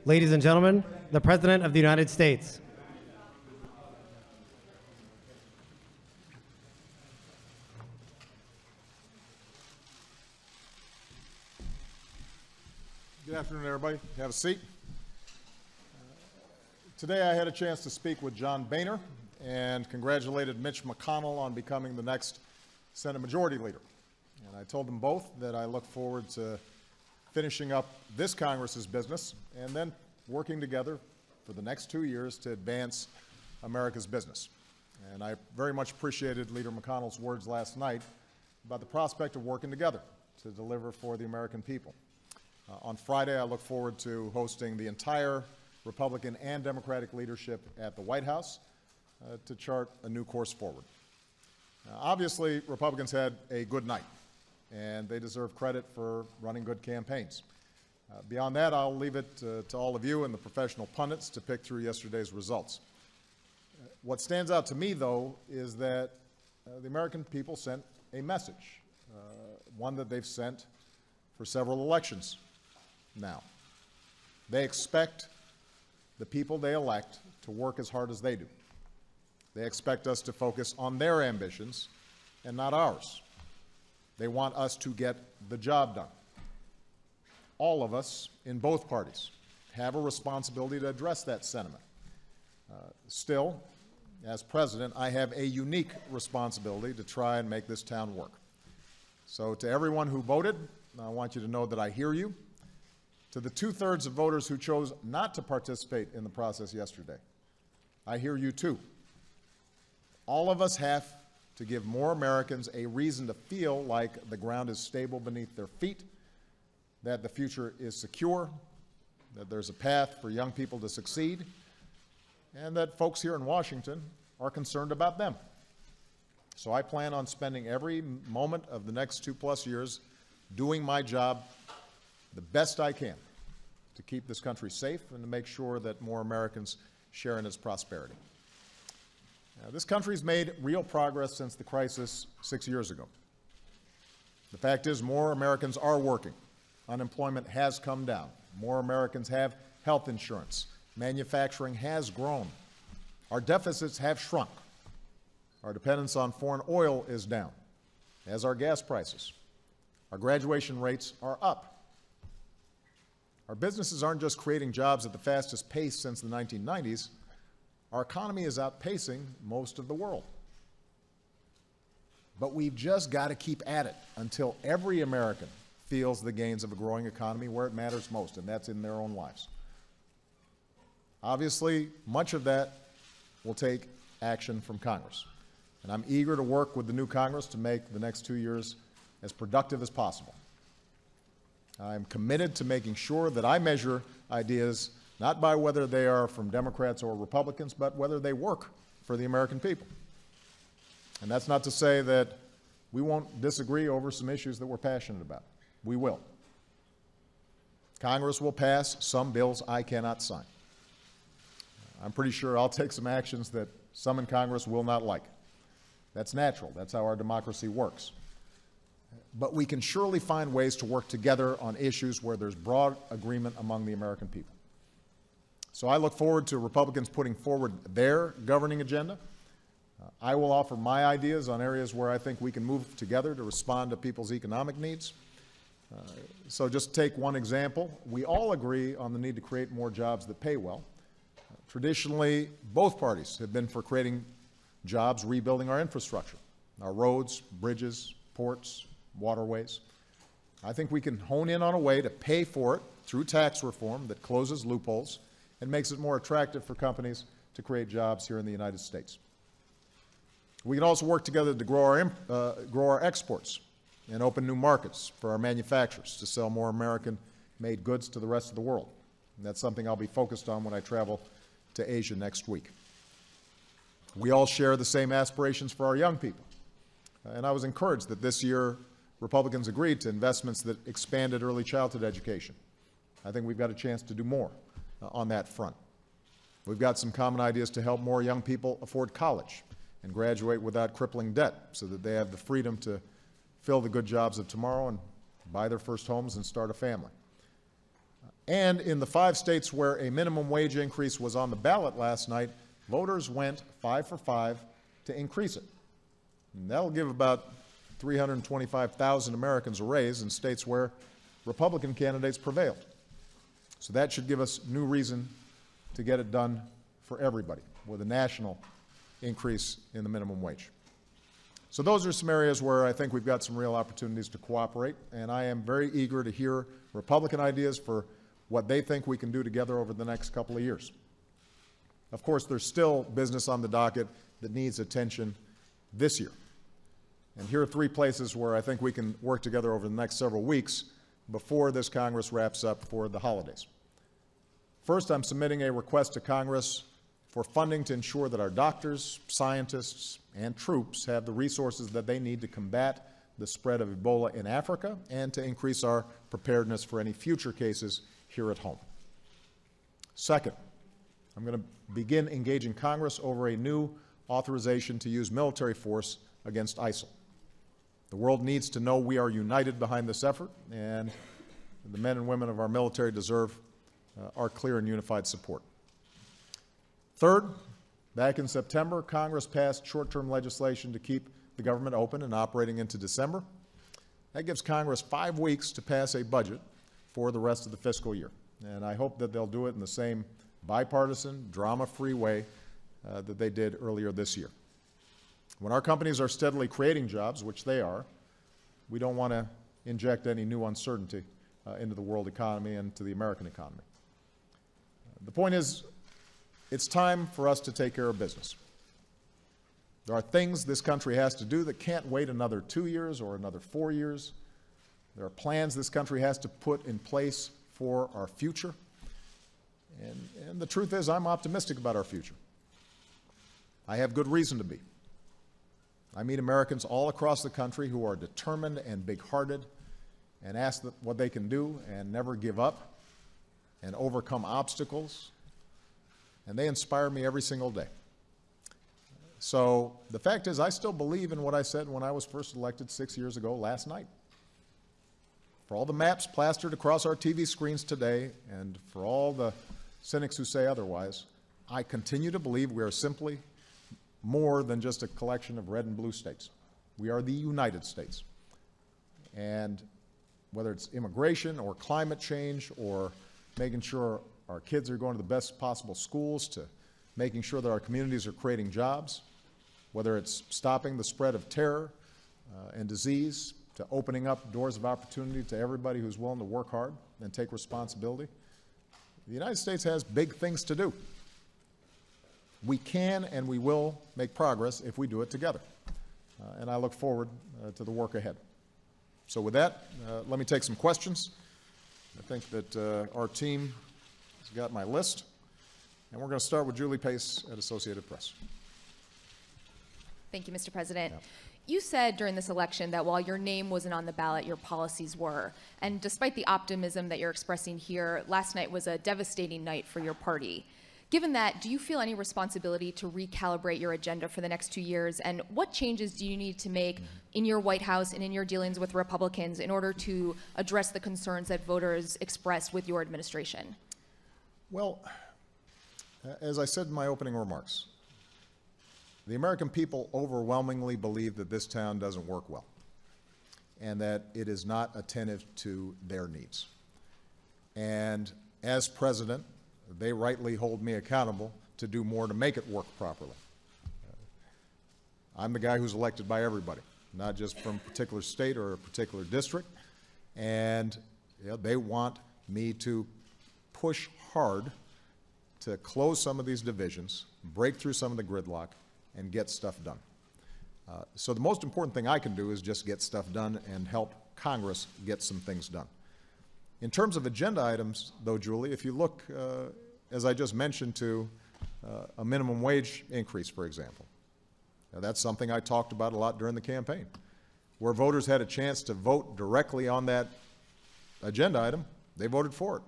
Ladies and gentlemen, the President of the United States. Good afternoon, everybody. Have a seat. Today I had a chance to speak with John Boehner and congratulated Mitch McConnell on becoming the next Senate Majority Leader. And I told them both that I look forward to finishing up this Congress's business and then working together for the next 2 years to advance America's business. And I very much appreciated Leader McConnell's words last night about the prospect of working together to deliver for the American people. On Friday, I look forward to hosting the entire Republican and Democratic leadership at the White House to chart a new course forward. Obviously, Republicans had a good night, and they deserve credit for running good campaigns. Beyond that, I'll leave it to all of you and the professional pundits to pick through yesterday's results. What stands out to me, though, is that the American people sent a message, one that they've sent for several elections now. They expect the people they elect to work as hard as they do. They expect us to focus on their ambitions and not ours. They want us to get the job done. All of us in both parties have a responsibility to address that sentiment. Still, as president, I have a unique responsibility to try and make this town work. So to everyone who voted, I want you to know that I hear you. To the 2/3 of voters who chose not to participate in the process yesterday, I hear you too. All of us have to give more Americans a reason to feel like the ground is stable beneath their feet, that the future is secure, that there's a path for young people to succeed, and that folks here in Washington are concerned about them. So I plan on spending every moment of the next 2+ years doing my job the best I can to keep this country safe and to make sure that more Americans share in its prosperity. This country's made real progress since the crisis 6 years ago. The fact is, more Americans are working. Unemployment has come down. More Americans have health insurance. Manufacturing has grown. Our deficits have shrunk. Our dependence on foreign oil is down, as are gas prices. Our graduation rates are up. Our businesses aren't just creating jobs at the fastest pace since the 1990s. Our economy is outpacing most of the world. But we've just got to keep at it until every American feels the gains of a growing economy where it matters most, and that's in their own lives. Obviously, much of that will take action from Congress. And I'm eager to work with the new Congress to make the next 2 years as productive as possible. I'm committed to making sure that I measure ideas not by whether they are from Democrats or Republicans, but whether they work for the American people. And that's not to say that we won't disagree over some issues that we're passionate about. We will. Congress will pass some bills I cannot sign. I'm pretty sure I'll take some actions that some in Congress will not like. That's natural. That's how our democracy works. But we can surely find ways to work together on issues where there's broad agreement among the American people. So I look forward to Republicans putting forward their governing agenda. I will offer my ideas on areas where I think we can move together to respond to people's economic needs. So just take one example. We all agree on the need to create more jobs that pay well. Traditionally, both parties have been for creating jobs rebuilding our infrastructure, our roads, bridges, ports, waterways. I think we can hone in on a way to pay for it through tax reform that closes loopholes and makes it more attractive for companies to create jobs here in the United States. We can also work together to grow our exports and open new markets for our manufacturers to sell more American-made goods to the rest of the world. And that's something I'll be focused on when I travel to Asia next week. We all share the same aspirations for our young people. And I was encouraged that this year Republicans agreed to investments that expanded early childhood education. I think we've got a chance to do more on that front. We've got some common ideas to help more young people afford college and graduate without crippling debt so that they have the freedom to fill the good jobs of tomorrow and buy their first homes and start a family. And in the 5 states where a minimum wage increase was on the ballot last night, voters went 5 for 5 to increase it. And that'll give about 325,000 Americans a raise in states where Republican candidates prevailed. So that should give us new reason to get it done for everybody with a national increase in the minimum wage. So those are some areas where I think we've got some real opportunities to cooperate, and I am very eager to hear Republican ideas for what they think we can do together over the next couple of years. Of course, there's still business on the docket that needs attention this year. And here are 3 places where I think we can work together over the next several weeks before this Congress wraps up for the holidays. First, I'm submitting a request to Congress for funding to ensure that our doctors, scientists, and troops have the resources that they need to combat the spread of Ebola in Africa and to increase our preparedness for any future cases here at home. Second, I'm going to begin engaging Congress over a new authorization to use military force against ISIL. The world needs to know we are united behind this effort, and the men and women of our military deserve our clear and unified support. Third, back in September, Congress passed short-term legislation to keep the government open and operating into December. That gives Congress 5 weeks to pass a budget for the rest of the fiscal year, and I hope that they'll do it in the same bipartisan, drama-free way that they did earlier this year. When our companies are steadily creating jobs, which they are, we don't want to inject any new uncertainty into the world economy and to the American economy. The point is, it's time for us to take care of business. There are things this country has to do that can't wait another 2 years or another 4 years. There are plans this country has to put in place for our future. And the truth is, I'm optimistic about our future. I have good reason to be. I meet Americans all across the country who are determined and big-hearted and ask what they can do and never give up and overcome obstacles, and they inspire me every single day. So the fact is, I still believe in what I said when I was first elected 6 years ago last night. For all the maps plastered across our TV screens today, and for all the cynics who say otherwise, I continue to believe we are simply more than just a collection of red and blue states. We are the United States. And whether it's immigration or climate change or making sure our kids are going to the best possible schools, to making sure that our communities are creating jobs, whether it's stopping the spread of terror and disease, to opening up doors of opportunity to everybody who's willing to work hard and take responsibility. The United States has big things to do. We can and we will make progress if we do it together. And I look forward to the work ahead. So with that, let me take some questions. I think that our team has got my list. And we're going to start with Julie Pace at Associated Press. Thank you, Mr. President. Yeah. You said during this election that while your name wasn't on the ballot, your policies were. And despite the optimism that you're expressing here, last night was a devastating night for your party. Given that, do you feel any responsibility to recalibrate your agenda for the next 2 years? And what changes do you need to make in your White House and in your dealings with Republicans in order to address the concerns that voters expressed with your administration? Well, as I said in my opening remarks, the American people overwhelmingly believe that this town doesn't work well and that it is not attentive to their needs. And as president, they rightly hold me accountable to do more to make it work properly. I'm the guy who's elected by everybody, not just from a particular state or a particular district. And they want me to push hard to close some of these divisions, break through some of the gridlock, and get stuff done. So the most important thing I can do is just get stuff done and help Congress get some things done. In terms of agenda items, though, Julie, if you look, as I just mentioned, to a minimum wage increase, for example, now, that's something I talked about a lot during the campaign. Where voters had a chance to vote directly on that agenda item, they voted for it.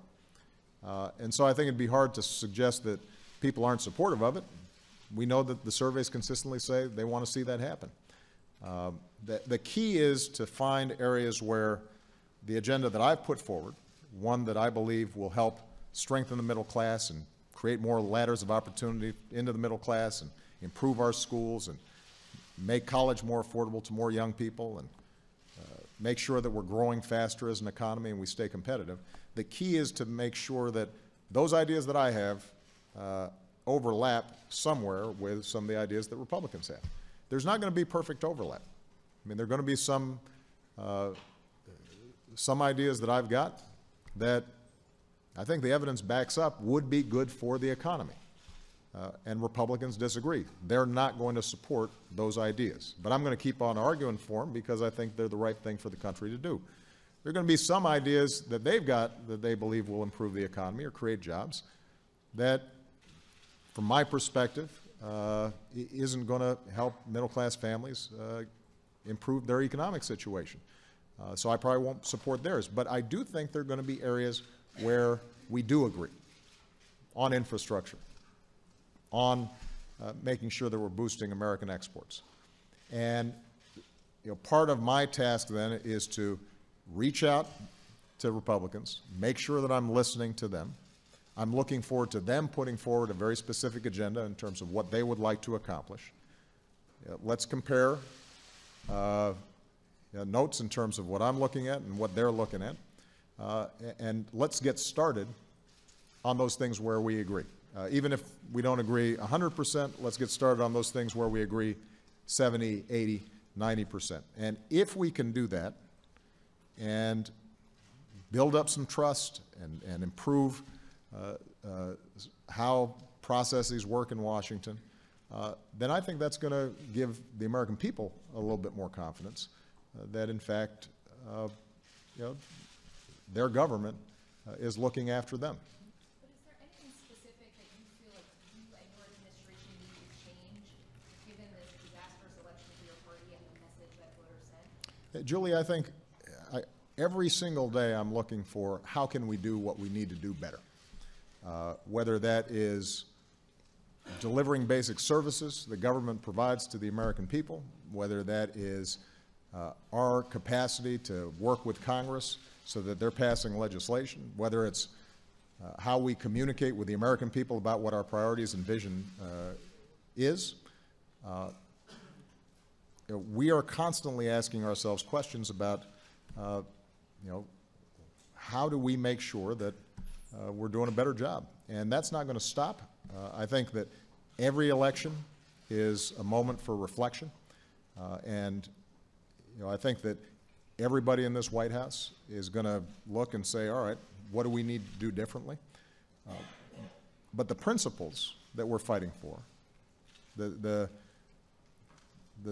And so I think it'd be hard to suggest that people aren't supportive of it. We know that the surveys consistently say they want to see that happen. The key is to find areas where the agenda that I've put forward one that I believe will help strengthen the middle class and create more ladders of opportunity into the middle class and improve our schools and make college more affordable to more young people and make sure that we're growing faster as an economy and we stay competitive. The key is to make sure that those ideas that I have overlap somewhere with some of the ideas that Republicans have. There's not going to be perfect overlap. I mean, there are going to be some ideas that I've got that I think the evidence backs up would be good for the economy. And Republicans disagree. They're not going to support those ideas. But I'm going to keep on arguing for them because I think they're the right thing for the country to do. There are going to be some ideas that they've got that they believe will improve the economy or create jobs that, from my perspective, isn't going to help middle-class families improve their economic situation. So I probably won't support theirs. But I do think there are going to be areas where we do agree on infrastructure, on making sure that we're boosting American exports. And part of my task then is to reach out to Republicans, make sure that I'm listening to them. I'm looking forward to them putting forward a very specific agenda in terms of what they would like to accomplish. Let's compare notes in terms of what I'm looking at and what they're looking at. And let's get started on those things where we agree. Even if we don't agree 100%, let's get started on those things where we agree 70, 80, 90%. And if we can do that and build up some trust and improve how processes work in Washington, then I think that's going to give the American people a little bit more confidence that, in fact, their government is looking after them. But is there anything specific that you feel like you and your administration need to change, given this disastrous election for your party and the message that voters sent? Julie, I think every single day I'm looking for how can we do what we need to do better. Whether that is delivering basic services the government provides to the American people, whether that is our capacity to work with Congress so that they're passing legislation, whether it's how we communicate with the American people about what our priorities and vision is. We are constantly asking ourselves questions about, how do we make sure that we're doing a better job? And that's not going to stop. I think that every election is a moment for reflection. And I think that everybody in this White House is going to look and say, all right, what do we need to do differently? But the principles that we're fighting for, the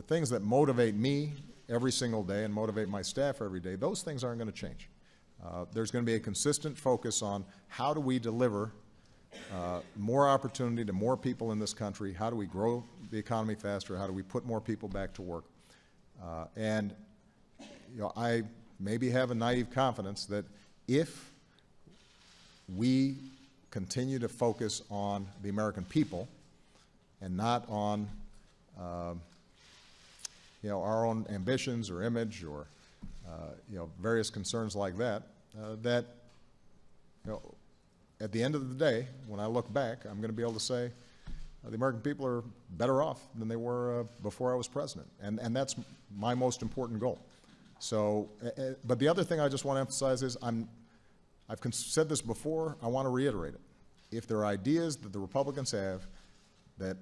things that motivate me every single day and motivate my staff every day, those things aren't going to change. There's going to be a consistent focus on how do we deliver more opportunity to more people in this country, how do we grow the economy faster, how do we put more people back to work. And I maybe have a naive confidence that if we continue to focus on the American people and not on our own ambitions or image or various concerns like that, that at the end of the day, when I look back, I'm going to be able to say the American people are better off than they were before I was president, and that's my most important goal. So, but the other thing I just want to emphasize is I've said this before, I want to reiterate it. If there are ideas that the Republicans have that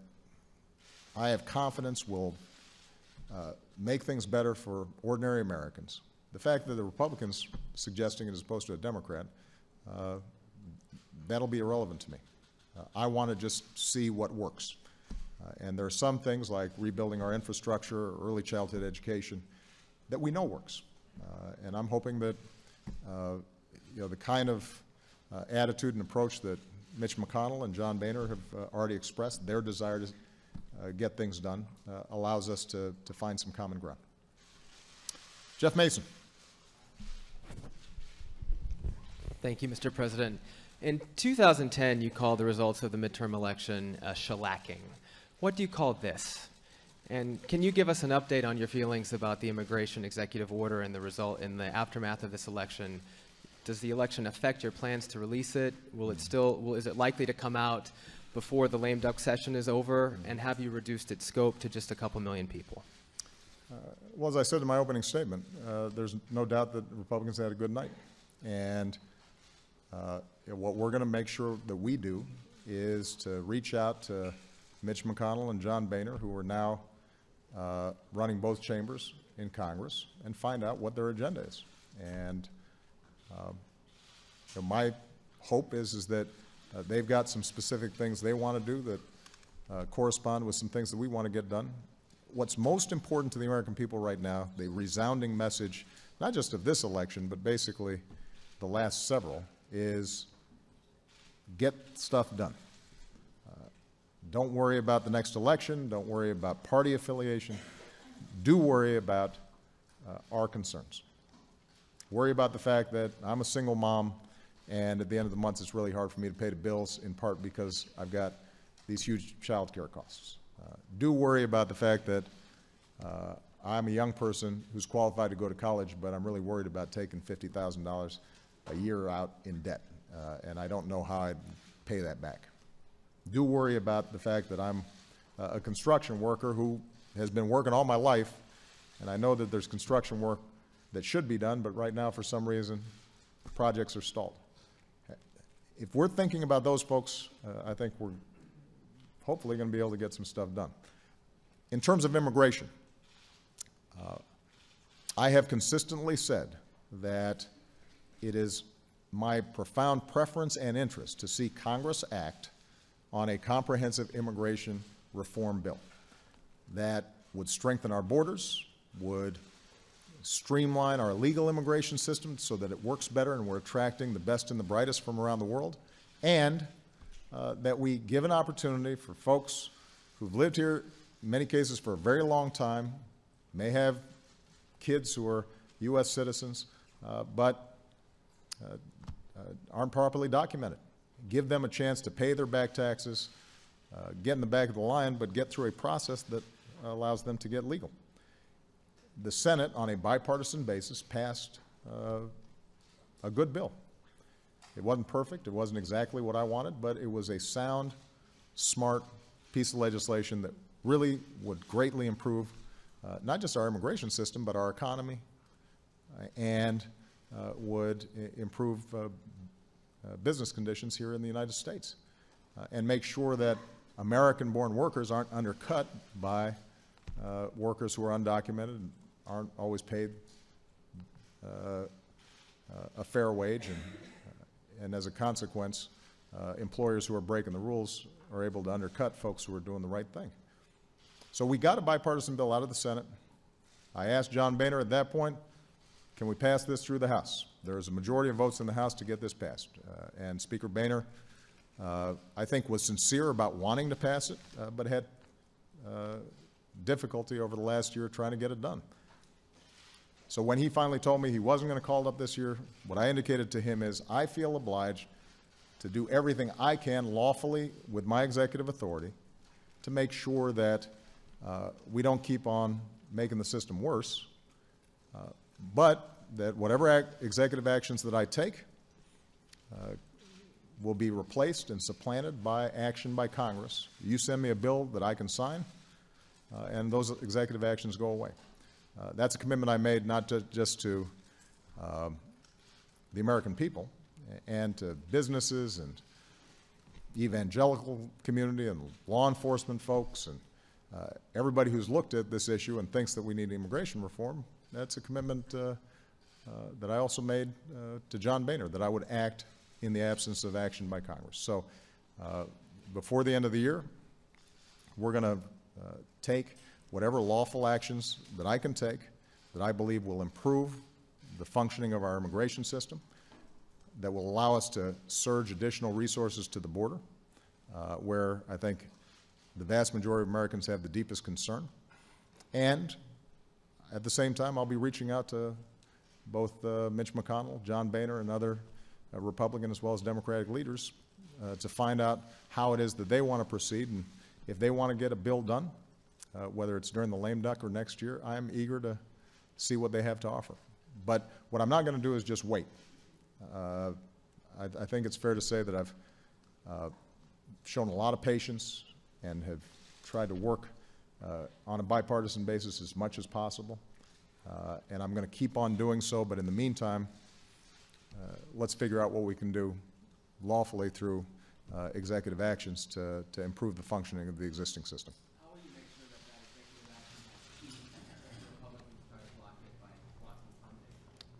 I have confidence will make things better for ordinary Americans, the fact that the Republicans suggesting it as opposed to a Democrat, that'll be irrelevant to me. I want to just see what works. And there are some things like rebuilding our infrastructure, early childhood education, that we know works. And I'm hoping that the kind of attitude and approach that Mitch McConnell and John Boehner have already expressed, their desire to get things done, allows us to find some common ground. Jeff Mason. Thank you, Mr. President. In 2010, you called the results of the midterm election a shellacking. What do you call this? And can you give us an update on your feelings about the immigration executive order and the result in the aftermath of this election does the election affect your plans to release it? Is it likely to come out before the lame duck session is over? And have you reduced its scope to just a couple million people? Well, as I said in my opening statement, there's no doubt that Republicans had a good night. And what we're going to make sure that we do is to reach out to Mitch McConnell and John Boehner, who are now running both chambers in Congress, and find out what their agenda is. And my hope is that they've got some specific things they want to do that correspond with some things that we want to get done. What's most important to the American people right now, the resounding message, not just of this election, but basically the last several, is get stuff done. Don't worry about the next election. Don't worry about party affiliation. Do worry about our concerns. Worry about the fact that I'm a single mom, and at the end of the month, it's really hard for me to pay the bills, in part because I've got these huge child care costs. Do worry about the fact that I'm a young person who's qualified to go to college, but I'm really worried about taking $50,000 a year out in debt, and I don't know how I'd pay that back. Do worry about the fact that I'm a construction worker who has been working all my life, and I know that there's construction work that should be done, but right now, for some reason, projects are stalled. If we're thinking about those folks, I think we're hopefully going to be able to get some stuff done. In terms of immigration, I have consistently said that it is my profound preference and interest to see Congress act on a comprehensive immigration reform bill that would strengthen our borders, would streamline our legal immigration system so that it works better and we're attracting the best and the brightest from around the world, and that we give an opportunity for folks who've lived here, in many cases for a very long time, may have kids who are U.S. citizens, but aren't properly documented. Give them a chance to pay their back taxes, get in the back of the line, but get through a process that allows them to get legal. The Senate, on a bipartisan basis, passed a good bill. It wasn't perfect. It wasn't exactly what I wanted, but it was a sound, smart piece of legislation that really would greatly improve not just our immigration system, but our economy, and would improve business conditions here in the United States, and make sure that American-born workers aren't undercut by workers who are undocumented and aren't always paid a fair wage, and as a consequence, employers who are breaking the rules are able to undercut folks who are doing the right thing. So we got a bipartisan bill out of the Senate. I asked John Boehner at that point, can we pass this through the House? There's a majority of votes in the House to get this passed. And Speaker Boehner, I think, was sincere about wanting to pass it, but had difficulty over the last year trying to get it done. So when he finally told me he wasn't going to call it up this year, what I indicated to him is I feel obliged to do everything I can lawfully with my executive authority to make sure that we don't keep on making the system worse, but that whatever executive actions that I take will be replaced and supplanted by action by Congress. You send me a bill that I can sign, and those executive actions go away. That's a commitment I made not just to the American people and to businesses and evangelical community and law enforcement folks and everybody who's looked at this issue and thinks that we need immigration reform. That's a commitment that I also made to John Boehner, that I would act in the absence of action by Congress. So before the end of the year, we're going to take whatever lawful actions that I can take that I believe will improve the functioning of our immigration system, that will allow us to surge additional resources to the border, where I think the vast majority of Americans have the deepest concern. And at the same time, I'll be reaching out to both Mitch McConnell, John Boehner, and other Republican as well as Democratic leaders to find out how it is that they want to proceed. And if they want to get a bill done, whether it's during the lame duck or next year, I'm eager to see what they have to offer. But what I'm not going to do is just wait. I think it's fair to say that I've shown a lot of patience and have tried to work on a bipartisan basis as much as possible. And I'm going to keep on doing so, but in the meantime, let's figure out what we can do lawfully through executive actions to improve the functioning of the existing system. How will you make sure that that executive action has teeth and Republicans try to block it by blocking funding?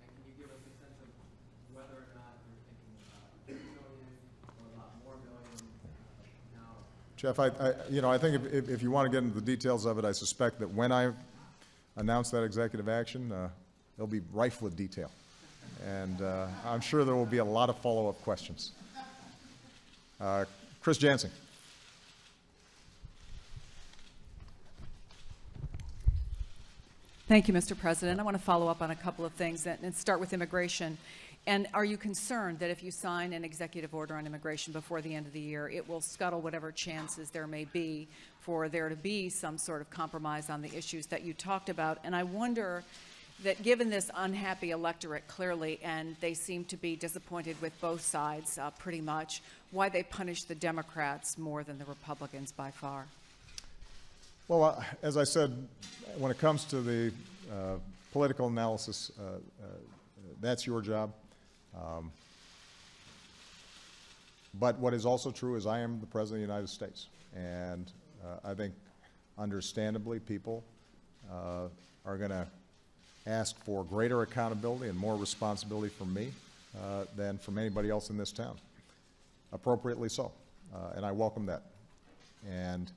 And can you give us a sense of whether or not you're thinking about $2 million or a lot more million now? Jeff, I think if you want to get into the details of it, I suspect that when I announce that executive action, it'll be rife with detail. And I'm sure there will be a lot of follow-up questions. Chris Jansen. Thank you, Mr. President. I want to follow up on a couple of things and start with immigration. And are you concerned that if you sign an executive order on immigration before the end of the year, it will scuttle whatever chances there may be for there to be some sort of compromise on the issues that you talked about? And I wonder that given this unhappy electorate clearly, and they seem to be disappointed with both sides pretty much, why they punish the Democrats more than the Republicans by far? Well, as I said, when it comes to the political analysis, that's your job. But what is also true is I am the President of the United States. And I think, understandably, people are going to ask for greater accountability and more responsibility from me than from anybody else in this town. Appropriately so. And I welcome that. And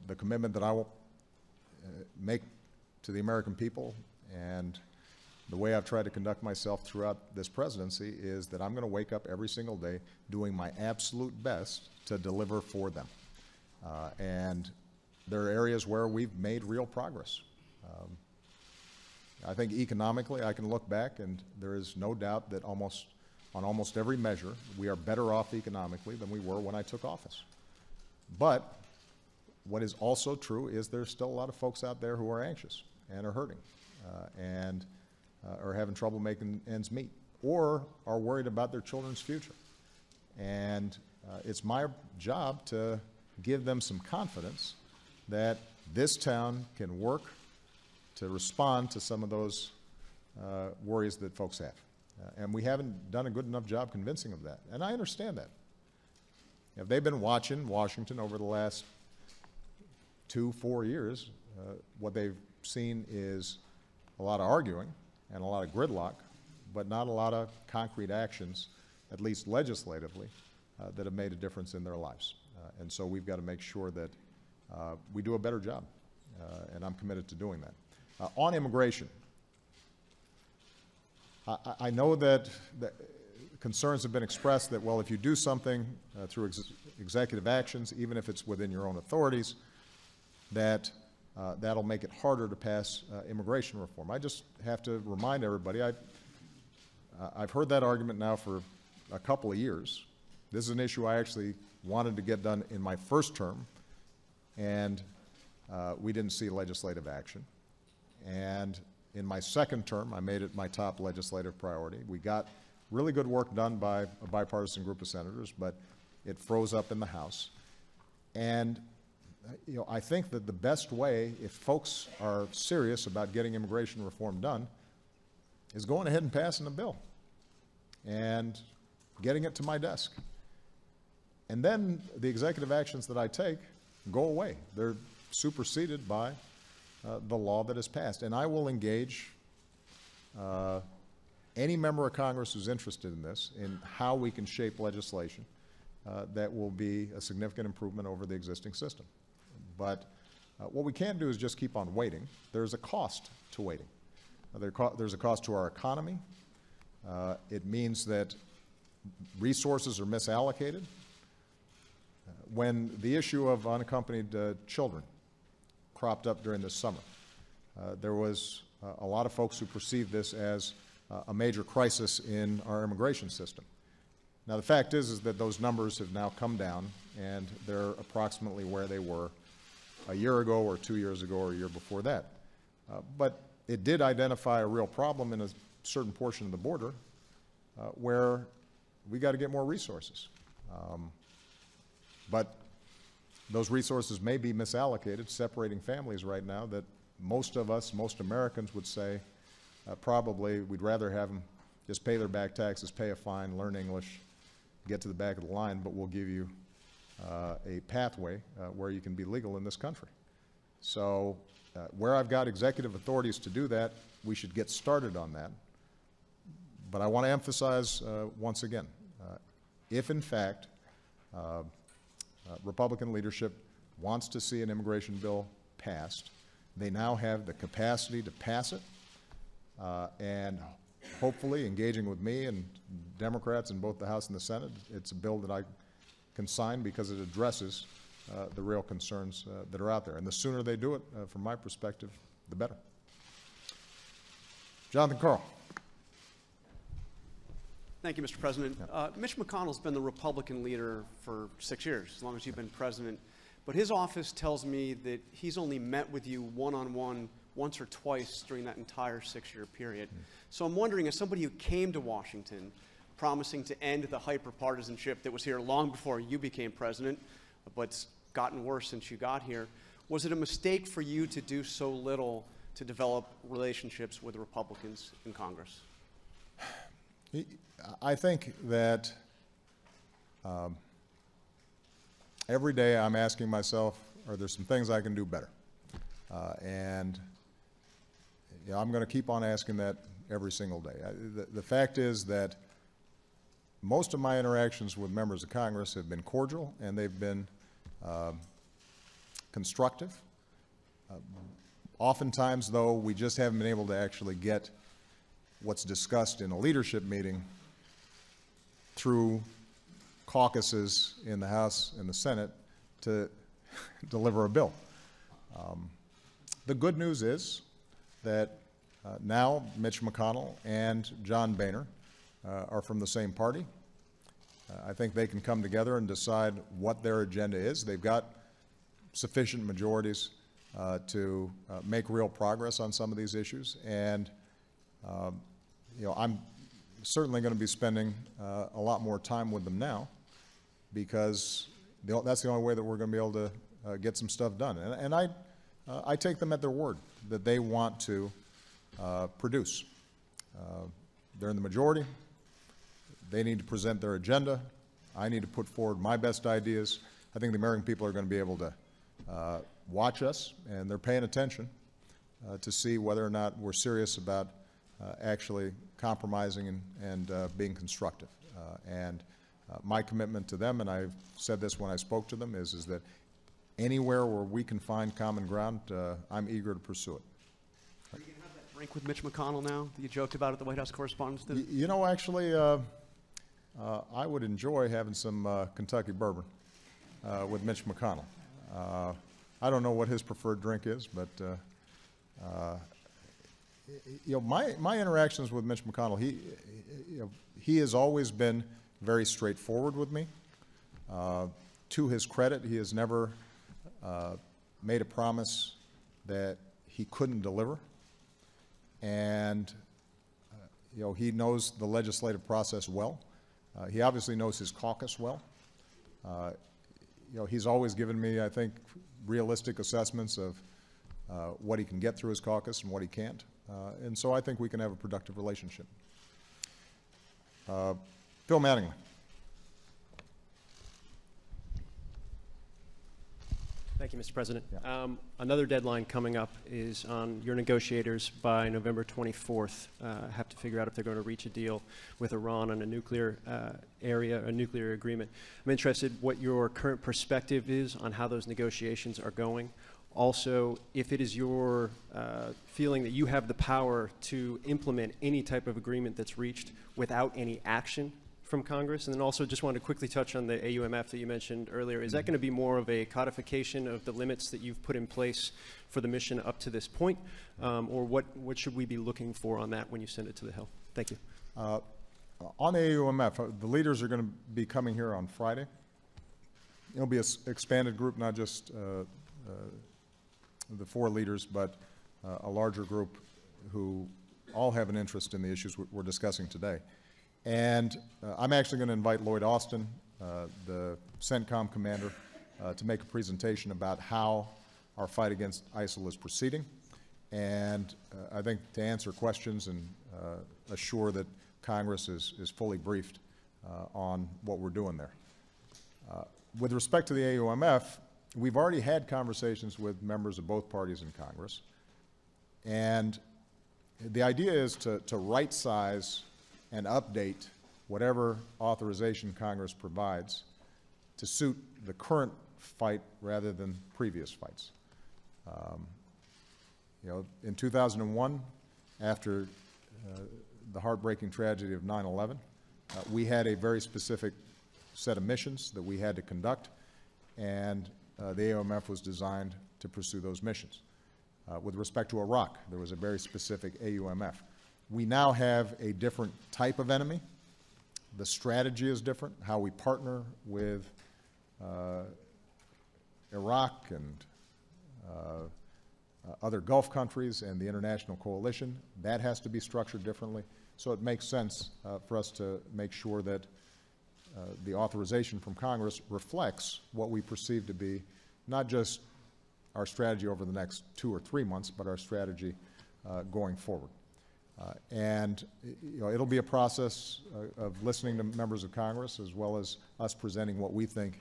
the commitment that I will make to the American people and the way I've tried to conduct myself throughout this presidency is that I'm going to wake up every single day doing my absolute best to deliver for them. And there are areas where we've made real progress. I think economically I can look back and there is no doubt that on almost every measure we are better off economically than we were when I took office. But what is also true is there's still a lot of folks out there who are anxious and are hurting and are having trouble making ends meet or are worried about their children's future. And it's my job to give them some confidence that this town can work to respond to some of those worries that folks have. And we haven't done a good enough job convincing of that. And I understand that. If they've been watching Washington over the last 2-4 years, what they've seen is a lot of arguing and a lot of gridlock, but not a lot of concrete actions, at least legislatively, that have made a difference in their lives. And so we've got to make sure that we do a better job, and I'm committed to doing that. On immigration, I know that concerns have been expressed that, well, if you do something through executive actions, even if it's within your own authorities, that that'll make it harder to pass immigration reform. I just have to remind everybody, I've heard that argument now for a couple of years. This is an issue I actually wanted to get done in my first term, and we didn't see legislative action. And in my second term, I made it my top legislative priority. We got really good work done by a bipartisan group of senators, but it froze up in the House. And I think that the best way, if folks are serious about getting immigration reform done, is going ahead and passing a bill and getting it to my desk. And then the executive actions that I take go away. They're superseded by the law that is passed. And I will engage any member of Congress who's interested in this, in how we can shape legislation that will be a significant improvement over the existing system. But what we can't do is just keep on waiting. There's a cost to waiting. There's a cost to our economy. It means that resources are misallocated. When the issue of unaccompanied children cropped up during this summer, there was a lot of folks who perceived this as a major crisis in our immigration system. Now, the fact is that those numbers have now come down, and they're approximately where they were a year ago or 2 years ago or a year before that. But it did identify a real problem in a certain portion of the border where we got to get more resources. But those resources may be misallocated, separating families right now that most of us, most Americans would say probably we'd rather have them just pay their back taxes, pay a fine, learn English, get to the back of the line, but we'll give you a pathway where you can be legal in this country. So where I've got executive authorities to do that, we should get started on that. But I want to emphasize once again, if in fact Republican leadership wants to see an immigration bill passed, they now have the capacity to pass it, and hopefully engaging with me and Democrats in both the House and the Senate, it's a bill that I can sign because it addresses the real concerns that are out there. And the sooner they do it, from my perspective, the better. Jonathan Karl. Thank you, Mr. President. Mitch McConnell's been the Republican leader for 6 years, as long as you've been president. But his office tells me that he's only met with you one-on-one once or twice during that entire 6-year period. So I'm wondering, as somebody who came to Washington promising to end the hyper-partisanship that was here long before you became president, but's gotten worse since you got here, was it a mistake for you to do so little to develop relationships with Republicans in Congress? I think that every day I'm asking myself, are there some things I can do better? And you know, I'm going to keep on asking that every single day. The fact is that most of my interactions with members of Congress have been cordial and they've been constructive. Oftentimes, though, we just haven't been able to actually get what's discussed in a leadership meeting through caucuses in the House and the Senate to deliver a bill. The good news is that now Mitch McConnell and John Boehner are from the same party. I think they can come together and decide what their agenda is. They've got sufficient majorities to make real progress on some of these issues. And you know, I'm certainly going to be spending a lot more time with them now because that's the only way that we're going to be able to get some stuff done. And I take them at their word that they want to produce. They're in the majority. They need to present their agenda. I need to put forward my best ideas. I think the American people are going to be able to watch us, and they're paying attention to see whether or not we're serious about actually compromising and being constructive. And my commitment to them, and I've said this when I spoke to them, is that anywhere where we can find common ground, I'm eager to pursue it. Are you going to have that drink with Mitch McConnell now that you joked about at the White House Correspondents' Dinner? You know, actually, I would enjoy having some Kentucky bourbon with Mitch McConnell. I don't know what his preferred drink is, but you know, my interactions with Mitch McConnell, he has always been very straightforward with me. To his credit, he has never made a promise that he couldn't deliver. And you know, he knows the legislative process well. He obviously knows his caucus well. You know, he's always given me, I think, realistic assessments of what he can get through his caucus and what he can't. And so I think we can have a productive relationship. Bill Mattingly. Thank you, Mr. President. Yeah. Another deadline coming up is on your negotiators by November 24th. Have to figure out if they're going to reach a deal with Iran on a nuclear area, a nuclear agreement. I'm interested what your current perspective is on how those negotiations are going. Also, if it is your feeling that you have the power to implement any type of agreement that's reached without any action from Congress. And then also just wanted to quickly touch on the AUMF that you mentioned earlier. Is that going to be more of a codification of the limits that you've put in place for the mission up to this point? Or what should we be looking for on that when you send it to the Hill? Thank you. On the AUMF, the leaders are going to be coming here on Friday. It'll be an expanded group, not just the 4 leaders, but a larger group who all have an interest in the issues we're discussing today. And I'm actually going to invite Lloyd Austin, the CENTCOM commander, to make a presentation about how our fight against ISIL is proceeding. And I think to answer questions and assure that Congress is fully briefed on what we're doing there. With respect to the AUMF, we've already had conversations with members of both parties in Congress. And the idea is to right-size and update whatever authorization Congress provides to suit the current fight rather than previous fights. You know, in 2001, after the heartbreaking tragedy of 9/11, we had a very specific set of missions that we had to conduct, and the AUMF was designed to pursue those missions. With respect to Iraq, there was a very specific AUMF. We now have a different type of enemy. The strategy is different, how we partner with Iraq and other Gulf countries and the international coalition. That has to be structured differently. So it makes sense for us to make sure that the authorization from Congress reflects what we perceive to be not just our strategy over the next 2 or 3 months, but our strategy going forward. And you know, it'll be a process of listening to members of Congress as well as us presenting what we think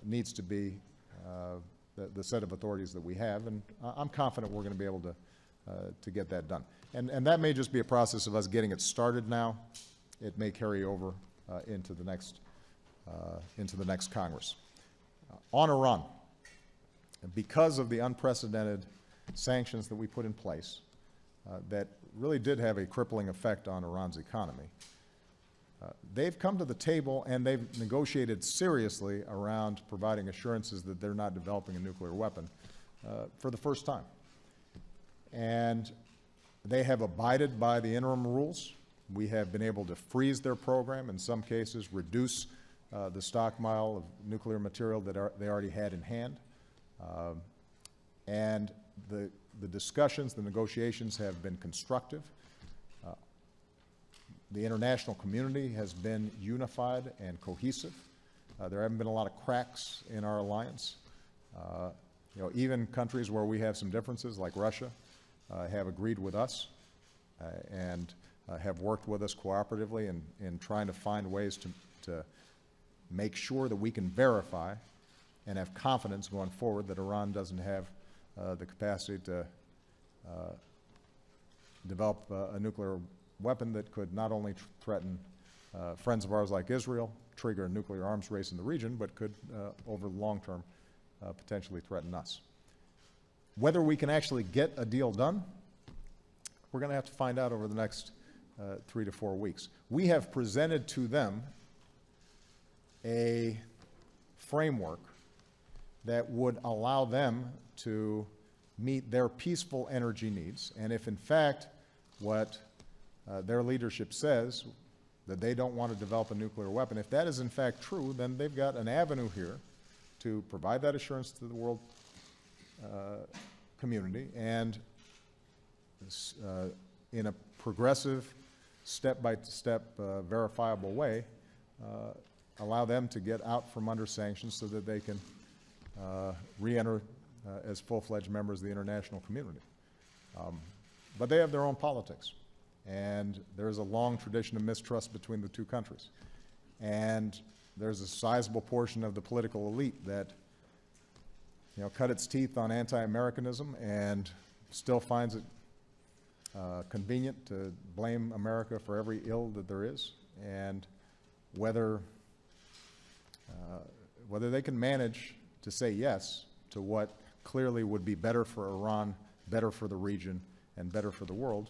needs to be the set of authorities that we have, and I'm confident we're going to be able to get that done. And that may just be a process of us getting it started now. It may carry over into the next Congress. On Iran, because of the unprecedented sanctions that we put in place that really did have a crippling effect on Iran's economy, they've come to the table and they've negotiated seriously around providing assurances that they're not developing a nuclear weapon for the first time. And they have abided by the interim rules. We have been able to freeze their program, in some cases reduce the stockpile of nuclear material that they already had in hand. And the discussions, the negotiations have been constructive. The international community has been unified and cohesive. There haven't been a lot of cracks in our alliance. You know, even countries where we have some differences, like Russia, have agreed with us and have worked with us cooperatively in trying to find ways to make sure that we can verify and have confidence going forward that Iran doesn't have the capacity to develop a nuclear weapon that could not only threaten friends of ours like Israel, trigger a nuclear arms race in the region, but could, over the long term, potentially threaten us. Whether we can actually get a deal done, we're going to have to find out over the next 3 to 4 weeks. We have presented to them a framework that would allow them to meet their peaceful energy needs, and if in fact what their leadership says, that they don't want to develop a nuclear weapon, if that is in fact true, then they've got an avenue here to provide that assurance to the world community and in a progressive, step-by-step, verifiable way, allow them to get out from under sanctions so that they can re-enter as full-fledged members of the international community. But they have their own politics, and there's a long tradition of mistrust between the two countries. And there's a sizable portion of the political elite that, you know, cut its teeth on anti-Americanism and still finds it convenient to blame America for every ill that there is, and whether they can manage to say yes to what clearly would be better for Iran, better for the region, and better for the world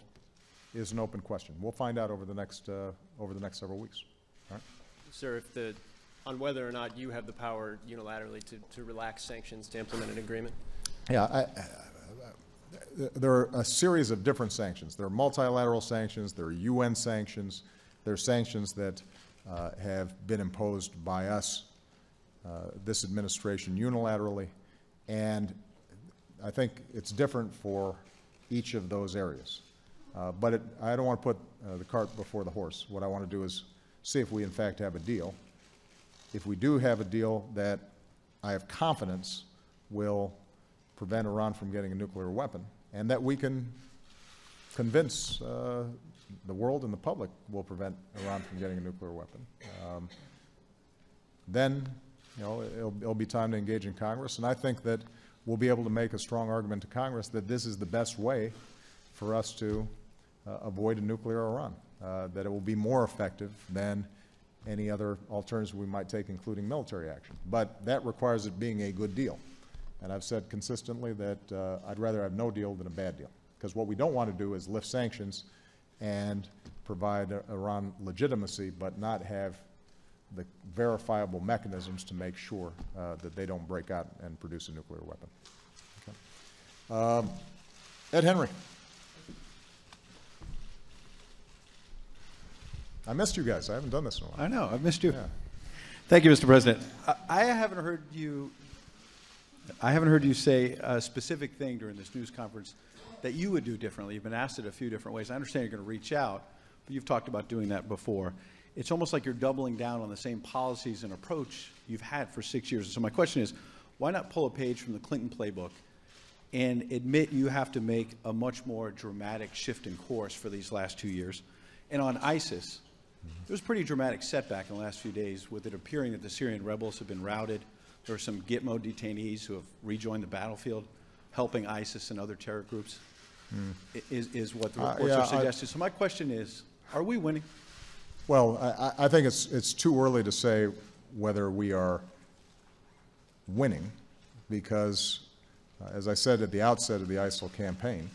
is an open question. We'll find out over the next several weeks. All right? Sir, on whether or not you have the power unilaterally to relax sanctions to implement an agreement? Yeah, there are a series of different sanctions. There are multilateral sanctions, there are UN sanctions, there are sanctions that have been imposed by us, this administration, unilaterally, and I think it's different for each of those areas. But I don't want to put the cart before the horse. What I want to do is see if we in fact have a deal. If we do have a deal that I have confidence will prevent Iran from getting a nuclear weapon, and that we can convince the world and the public will prevent Iran from getting a nuclear weapon, then it'll be time to engage in Congress. And I think that we'll be able to make a strong argument to Congress that this is the best way for us to avoid a nuclear Iran, that it will be more effective than any other alternatives we might take, including military action. But that requires it being a good deal. And I've said consistently that I'd rather have no deal than a bad deal. Because what we don't want to do is lift sanctions and provide Iran legitimacy, but not have the verifiable mechanisms to make sure that they don't break out and produce a nuclear weapon. Okay. Ed Henry. I missed you guys. I haven't done this in a while. I know. I've missed you. Yeah. Thank you, Mr. President. I haven't heard you say a specific thing during this news conference that you would do differently. You've been asked it a few different ways. I understand you're going to reach out, but you've talked about doing that before. It's almost like you're doubling down on the same policies and approach you've had for 6 years. So my question is, why not pull a page from the Clinton playbook and admit you have to make a much more dramatic shift in course for these last 2 years? And on ISIS, there was a pretty dramatic setback in the last few days with it appearing that the Syrian rebels have been routed. There are some Gitmo detainees who have rejoined the battlefield, helping ISIS and other terror groups, is what the reports are suggesting. So my question is, are we winning? Well, I think it's too early to say whether we are winning, because, as I said at the outset of the ISIL campaign,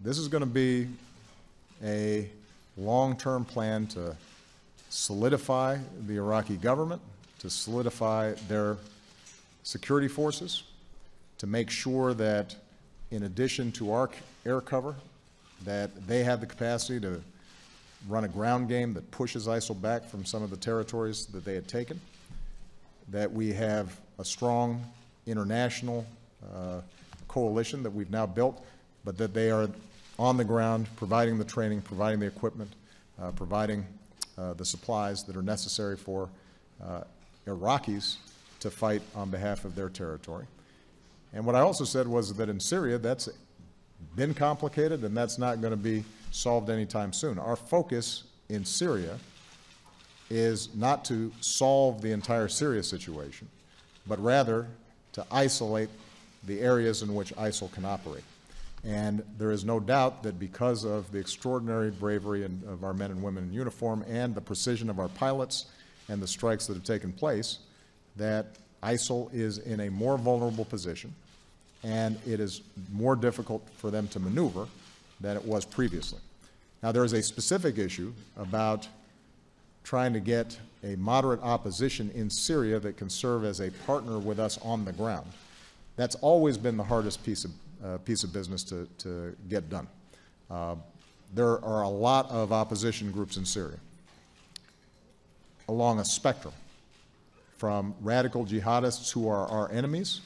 this is going to be a long-term plan to solidify the Iraqi government, to solidify their security forces, to make sure that in addition to our air cover, that they have the capacity to run a ground game that pushes ISIL back from some of the territories that they had taken, that we have a strong international coalition that we've now built, but that they are on the ground providing the training, providing the equipment, providing the supplies that are necessary for Iraqis to fight on behalf of their territory. And what I also said was that in Syria, that's been complicated and that's not going to be solved anytime soon. Our focus in Syria is not to solve the entire Syria situation, but rather to isolate the areas in which ISIL can operate. And there is no doubt that because of the extraordinary bravery of our men and women in uniform and the precision of our pilots and the strikes that have taken place, that ISIL is in a more vulnerable position, and it is more difficult for them to maneuver than it was previously. Now, there is a specific issue about trying to get a moderate opposition in Syria that can serve as a partner with us on the ground. That's always been the hardest piece of business to get done. There are a lot of opposition groups in Syria along a spectrum, from radical jihadists who are our enemies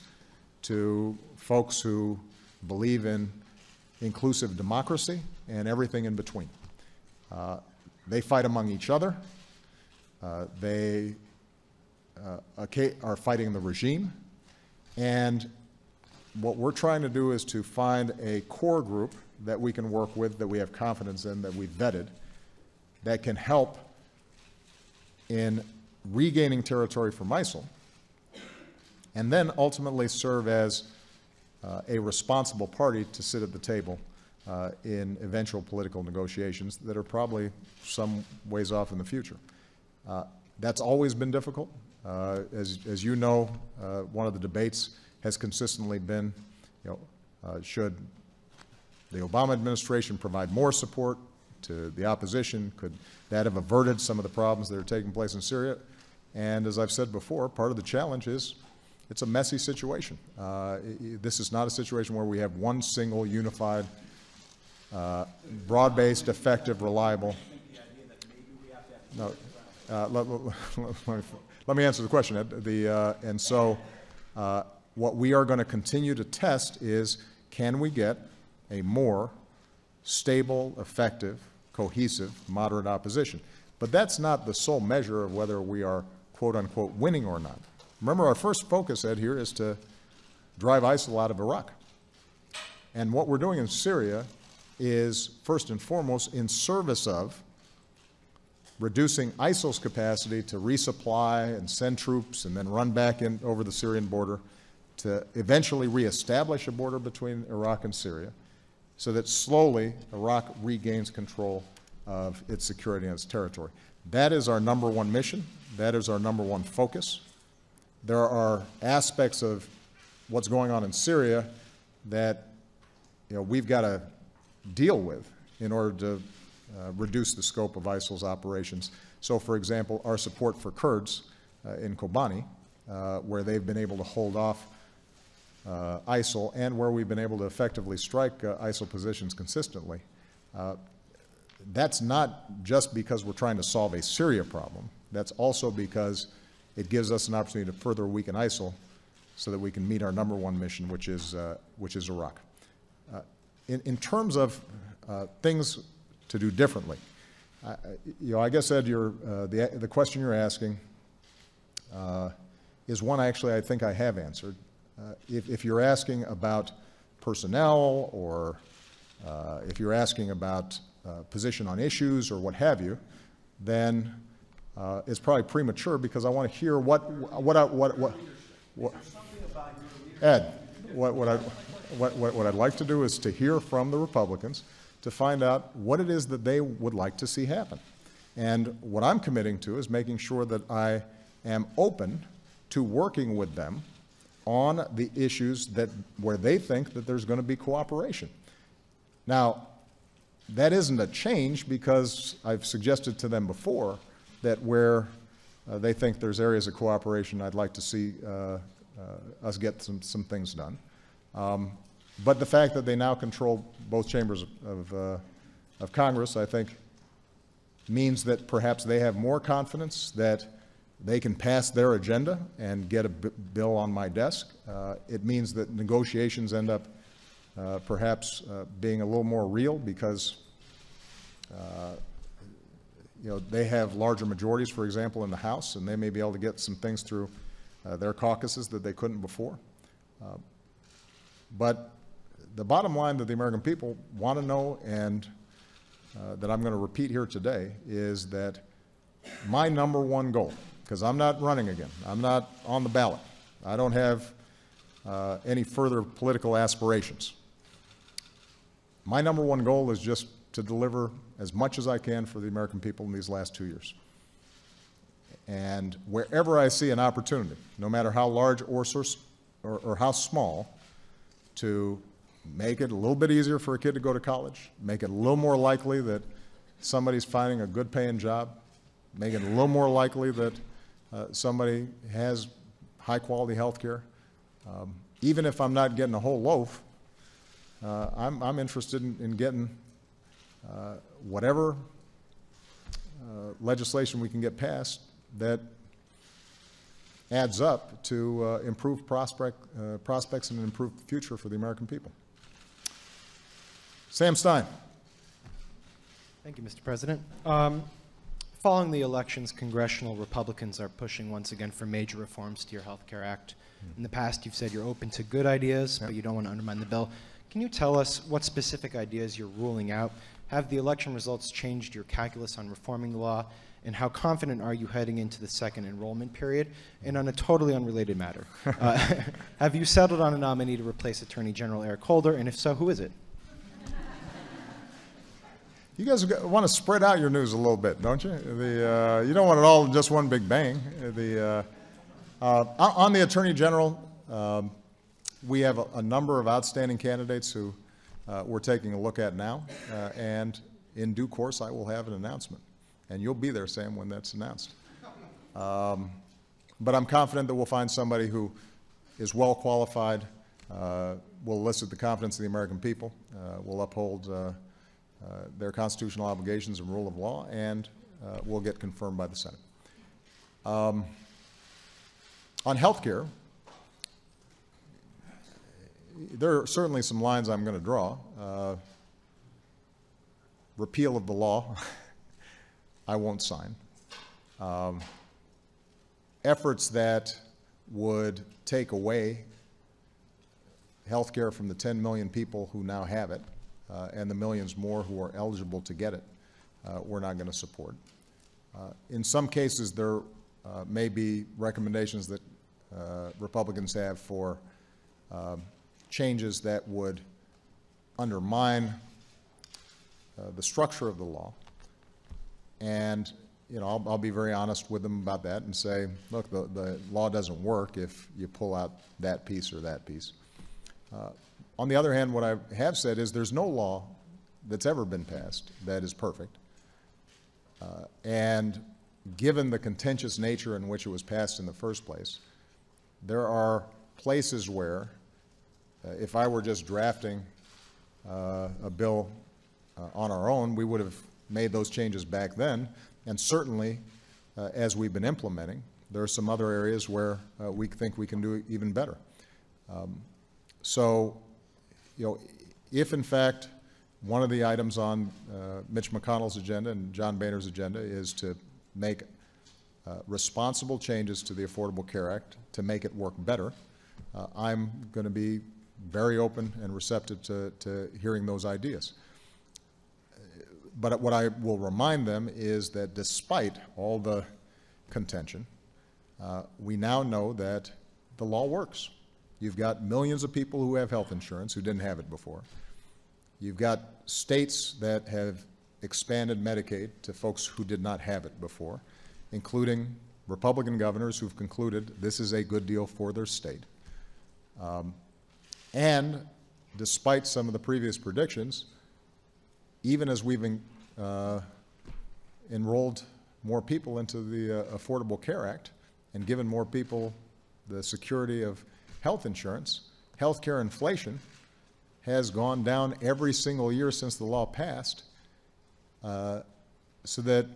to folks who believe in inclusive democracy and everything in between. They fight among each other. They are fighting the regime. And what we're trying to do is to find a core group that we can work with, that we have confidence in, that we've vetted, that can help in regaining territory from ISIL, and then ultimately serve as a responsible party to sit at the table in eventual political negotiations that are probably some ways off in the future. That's always been difficult. As you know, one of the debates has consistently been, should the Obama administration provide more support to the opposition? Could that have averted some of the problems that are taking place in Syria? And as I've said before, part of the challenge is it's a messy situation. This is not a situation where we have one single, unified, broad-based, effective, reliable. No, let me answer the question, Ed. And so what we are going to continue to test is, can we get a more stable, effective, cohesive, moderate opposition. But that's not the sole measure of whether we are, quote unquote, winning or not. Remember, our first focus, Ed, here is to drive ISIL out of Iraq. And what we're doing in Syria is, first and foremost, in service of reducing ISIL's capacity to resupply and send troops and then run back in over the Syrian border to eventually reestablish a border between Iraq and Syria so that slowly Iraq regains control of its security and its territory. That is our number one mission. That is our number one focus. There are aspects of what's going on in Syria that we've got to deal with in order to reduce the scope of ISIL's operations. So, for example, our support for Kurds in Kobani, where they've been able to hold off ISIL and where we've been able to effectively strike ISIL positions consistently. That's not just because we're trying to solve a Syria problem. That's also because it gives us an opportunity to further weaken ISIL so that we can meet our number one mission, which is Iraq. In terms of things to do differently, I guess, Ed, the question you're asking is one actually I think I have answered. If you're asking about personnel or if you're asking about position on issues or what have you, then it's probably premature because I want to hear Ed, what I'd like to do is to hear from the Republicans to find out what it is that they would like to see happen. And what I'm committing to is making sure that I am open to working with them on the issues where they think that there's going to be cooperation. Now, that isn't a change because I've suggested to them before that where they think there's areas of cooperation, I'd like to see us get some things done. But the fact that they now control both chambers of Congress, I think, means that perhaps they have more confidence that they can pass their agenda and get a bill on my desk. It means that negotiations end up perhaps being a little more real because they have larger majorities, for example, in the House, and they may be able to get some things through their caucuses that they couldn't before. But the bottom line that the American people want to know, and that I'm going to repeat here today, is that my number one goal, because I'm not running again, I'm not on the ballot, I don't have any further political aspirations. My number one goal is just to deliver as much as I can for the American people in these last 2 years. And wherever I see an opportunity, no matter how large or how small, to make it a little bit easier for a kid to go to college, make it a little more likely that somebody's finding a good paying job, make it a little more likely that somebody has high quality health care. Even if I'm not getting a whole loaf, I'm interested in getting whatever legislation we can get passed that adds up to improve prospects and an improved future for the American people. Sam Stein. Thank you, Mr. President. Following the elections, congressional Republicans are pushing once again for major reforms to your Health Care Act. In the past, you've said you're open to good ideas, but you don't want to undermine the bill. Can you tell us what specific ideas you're ruling out? Have the election results changed your calculus on reforming the law? And how confident are you heading into the second enrollment period? And on a totally unrelated matter, have you settled on a nominee to replace Attorney General Eric Holder? And if so, who is it? You guys want to spread out your news a little bit, don't you? You don't want it all in just one big bang. On the Attorney General, we have a number of outstanding candidates who we're taking a look at now, and in due course I will have an announcement. And you'll be there, Sam, when that's announced. But I'm confident that we'll find somebody who is well qualified, will elicit the confidence of the American people, will uphold their constitutional obligations and rule of law, and will get confirmed by the Senate. On health care, there are certainly some lines I'm going to draw. Repeal of the law, I won't sign. Efforts that would take away health care from the 10 million people who now have it and the millions more who are eligible to get it, we're not going to support. In some cases, there may be recommendations that Republicans have for changes that would undermine the structure of the law. And you know, I'll be very honest with them about that and say, look, the law doesn't work if you pull out that piece or that piece. On the other hand, what I have said is there's no law that's ever been passed that is perfect. And given the contentious nature in which it was passed in the first place, there are places where, if I were just drafting a bill on our own, we would have made those changes back then. And certainly, as we've been implementing, there are some other areas where we think we can do even better. So, you know, if in fact one of the items on Mitch McConnell's agenda and John Boehner's agenda is to make responsible changes to the Affordable Care Act to make it work better, I'm going to be very open and receptive to hearing those ideas. But what I will remind them is that despite all the contention, we now know that the law works. You've got millions of people who have health insurance who didn't have it before. You've got states that have expanded Medicaid to folks who did not have it before, including Republican governors who've concluded this is a good deal for their state. And despite some of the previous predictions, even as we've enrolled more people into the Affordable Care Act and given more people the security of health insurance, healthcare inflation has gone down every single year since the law passed, so that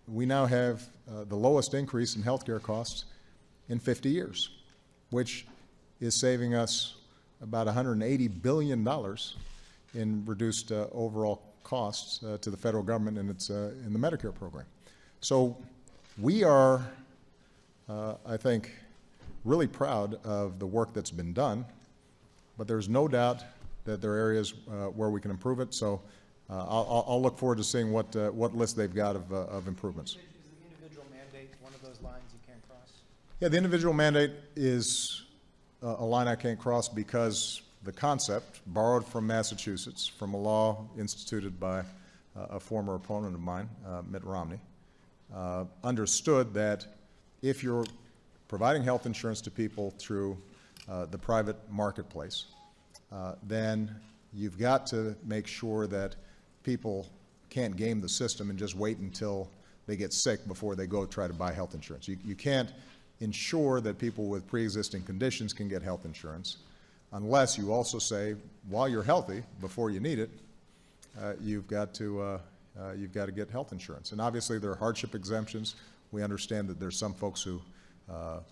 we now have the lowest increase in healthcare costs in 50 years, which is saving us about $180 billion in reduced overall costs to the federal government in the Medicare program. So we are, I think, really proud of the work that's been done, but there's no doubt that there are areas where we can improve it. So I'll look forward to seeing what list they've got of improvements. Is the individual mandate one of those lines you can't cross? Yeah, the individual mandate is a line I can't cross because the concept, borrowed from Massachusetts, from a law instituted by a former opponent of mine, Mitt Romney, understood that if you're providing health insurance to people through the private marketplace, then you've got to make sure that people can't game the system and just wait until they get sick before they go try to buy health insurance. You can't ensure that people with pre-existing conditions can get health insurance unless you also say, while you're healthy, before you need it, you've got to get health insurance. And obviously there are hardship exemptions. We understand that there's some folks who,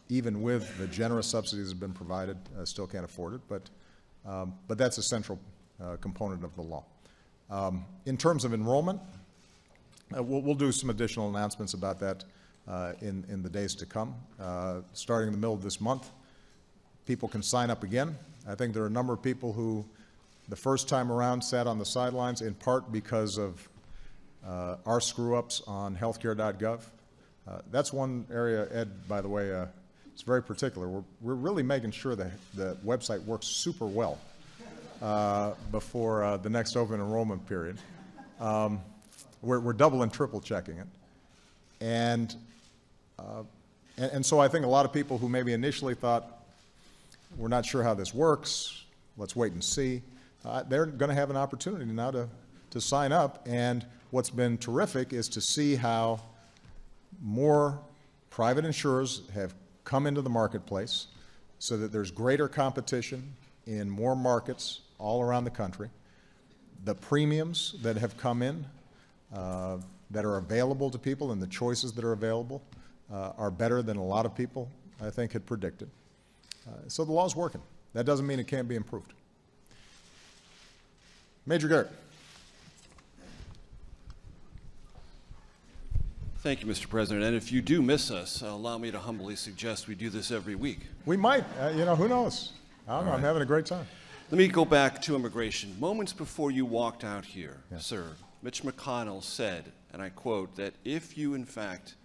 even with the generous subsidies that have been provided, still can't afford it. But that's a central component of the law. In terms of enrollment, we'll do some additional announcements about that in the days to come. Starting in the middle of this month, people can sign up again. I think there are a number of people who, the first time around, sat on the sidelines, in part because of our screw-ups on healthcare.gov. That's one area, Ed, by the way, it's very particular. We're really making sure that the website works super well before the next open enrollment period. We're double and triple checking it. And so I think a lot of people who maybe initially thought, we're not sure how this works, let's wait and see, they're going to have an opportunity now to sign up. And what's been terrific is to see how more private insurers have come into the marketplace so that there's greater competition in more markets all around the country. The premiums that have come in that are available to people and the choices that are available are better than a lot of people, I think, had predicted. So the law's working. That doesn't mean it can't be improved. Major Garrett. Thank you, Mr. President. And if you do miss us, allow me to humbly suggest we do this every week. We might. You know, who knows? I don't know. I'm having a great time. Let me go back to immigration. Moments before you walked out here, sir, Mitch McConnell said, and I quote, that if you, in fact,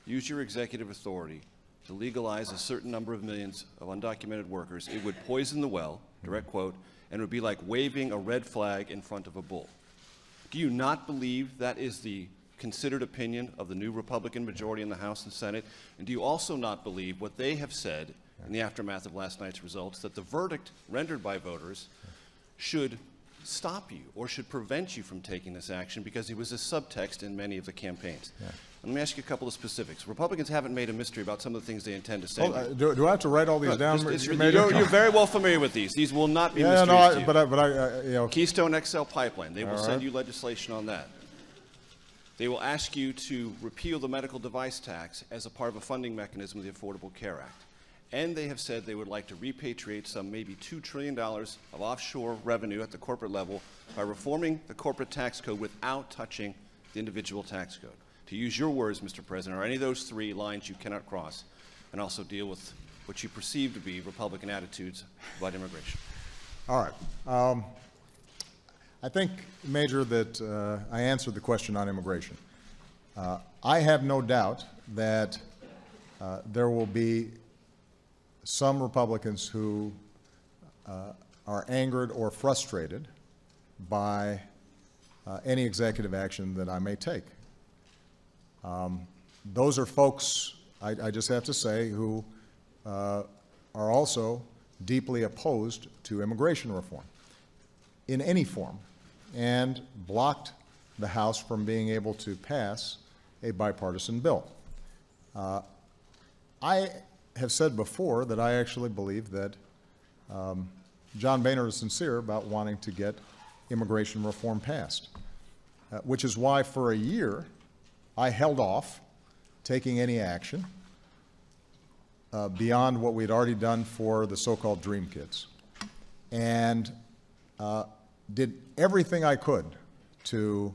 use your executive authority to legalize a certain number of millions of undocumented workers, it would poison the well, direct quote, and it would be like waving a red flag in front of a bull. Do you not believe that is the considered opinion of the new Republican majority in the House and Senate? And do you also not believe what they have said in the aftermath of last night's results, that the verdict rendered by voters should stop you or should prevent you from taking this action because it was a subtext in many of the campaigns? Let me ask you a couple of specifics. Republicans haven't made a mystery about some of the things they intend to say. Do I have to write all these down? You're very well familiar with these. These will not be mysteries to you. But I, you know. Keystone XL pipeline, they will send you legislation on that. They will ask you to repeal the medical device tax as a part of a funding mechanism of the Affordable Care Act. And they have said they would like to repatriate some maybe $2 trillion of offshore revenue at the corporate level by reforming the corporate tax code without touching the individual tax code. To use your words, Mr. President, are any of those three lines you cannot cross, and also deal with what you perceive to be Republican attitudes about immigration? All right. I think, Major, that I answered the question on immigration. I have no doubt that there will be some Republicans who are angered or frustrated by any executive action that I may take. Those are folks, I just have to say, who are also deeply opposed to immigration reform in any form, and blocked the House from being able to pass a bipartisan bill. I have said before that I actually believe that John Boehner is sincere about wanting to get immigration reform passed, which is why for a year I held off taking any action beyond what we'd already done for the so-called Dream Kids, and did everything I could to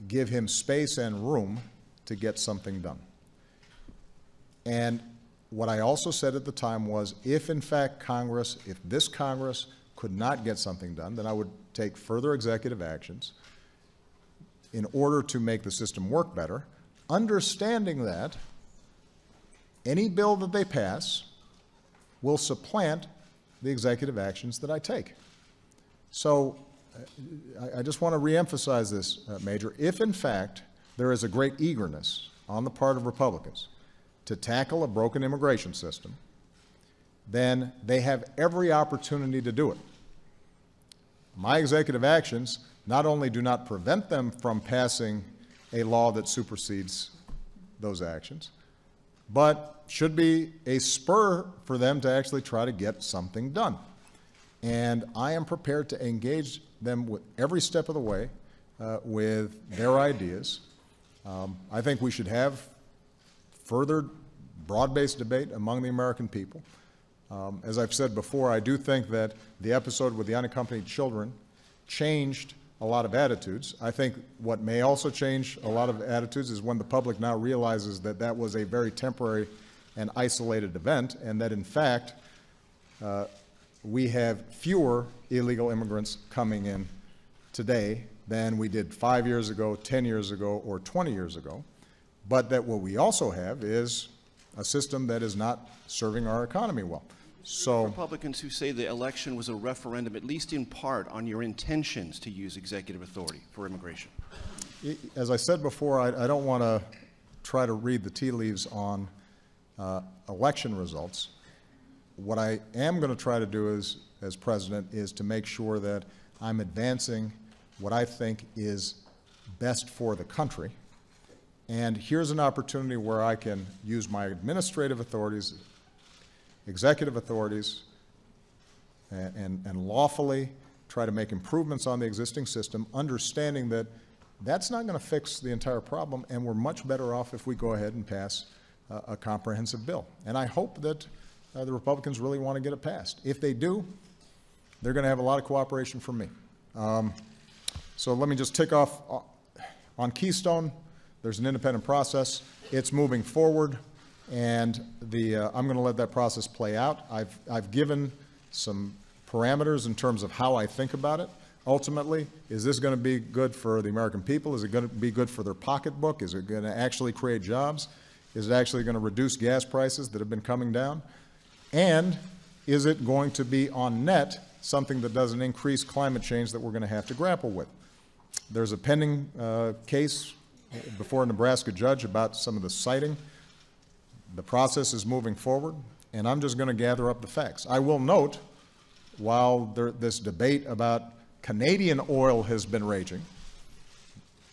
give him space and room to get something done. And what I also said at the time was, if in fact if this Congress could not get something done, then I would take further executive actions in order to make the system work better, understanding that any bill that they pass will supplant the executive actions that I take. So I just want to reemphasize this, Major. If in fact there is a great eagerness on the part of Republicans to tackle a broken immigration system, then they have every opportunity to do it. My executive actions not only do not prevent them from passing a law that supersedes those actions, but should be a spur for them to actually try to get something done. And I am prepared to engage them with every step of the way with their ideas. I think we should have further broad-based debate among the American people. As I've said before, I do think that the episode with the unaccompanied children changed a lot of attitudes. I think what may also change a lot of attitudes is when the public now realizes that that was a very temporary and isolated event, and that in fact we have fewer illegal immigrants coming in today than we did 5 years ago, 10 years ago, or 20 years ago, but that what we also have is a system that is not serving our economy well. So Republicans who say the election was a referendum, at least in part, on your intentions to use executive authority for immigration. As I said before, I don't want to try to read the tea leaves on election results. What I am going to try to do as president is to make sure that I'm advancing what I think is best for the country. And here's an opportunity where I can use my administrative authorities, executive authorities, and lawfully try to make improvements on the existing system, understanding that that's not going to fix the entire problem, and we're much better off if we go ahead and pass a comprehensive bill. And I hope that the Republicans really want to get it passed. If they do, they're going to have a lot of cooperation from me. So let me just tick off on Keystone. There's an independent process. It's moving forward, and I'm going to let that process play out. I've given some parameters in terms of how I think about it. Ultimately, is this going to be good for the American people? Is it going to be good for their pocketbook? Is it going to actually create jobs? Is it actually going to reduce gas prices that have been coming down? And is it going to be on net something that doesn't increase climate change that we're going to have to grapple with? There's a pending case before a Nebraska judge about some of the siting. The process is moving forward, and I'm just going to gather up the facts. I will note, while this debate about Canadian oil has been raging,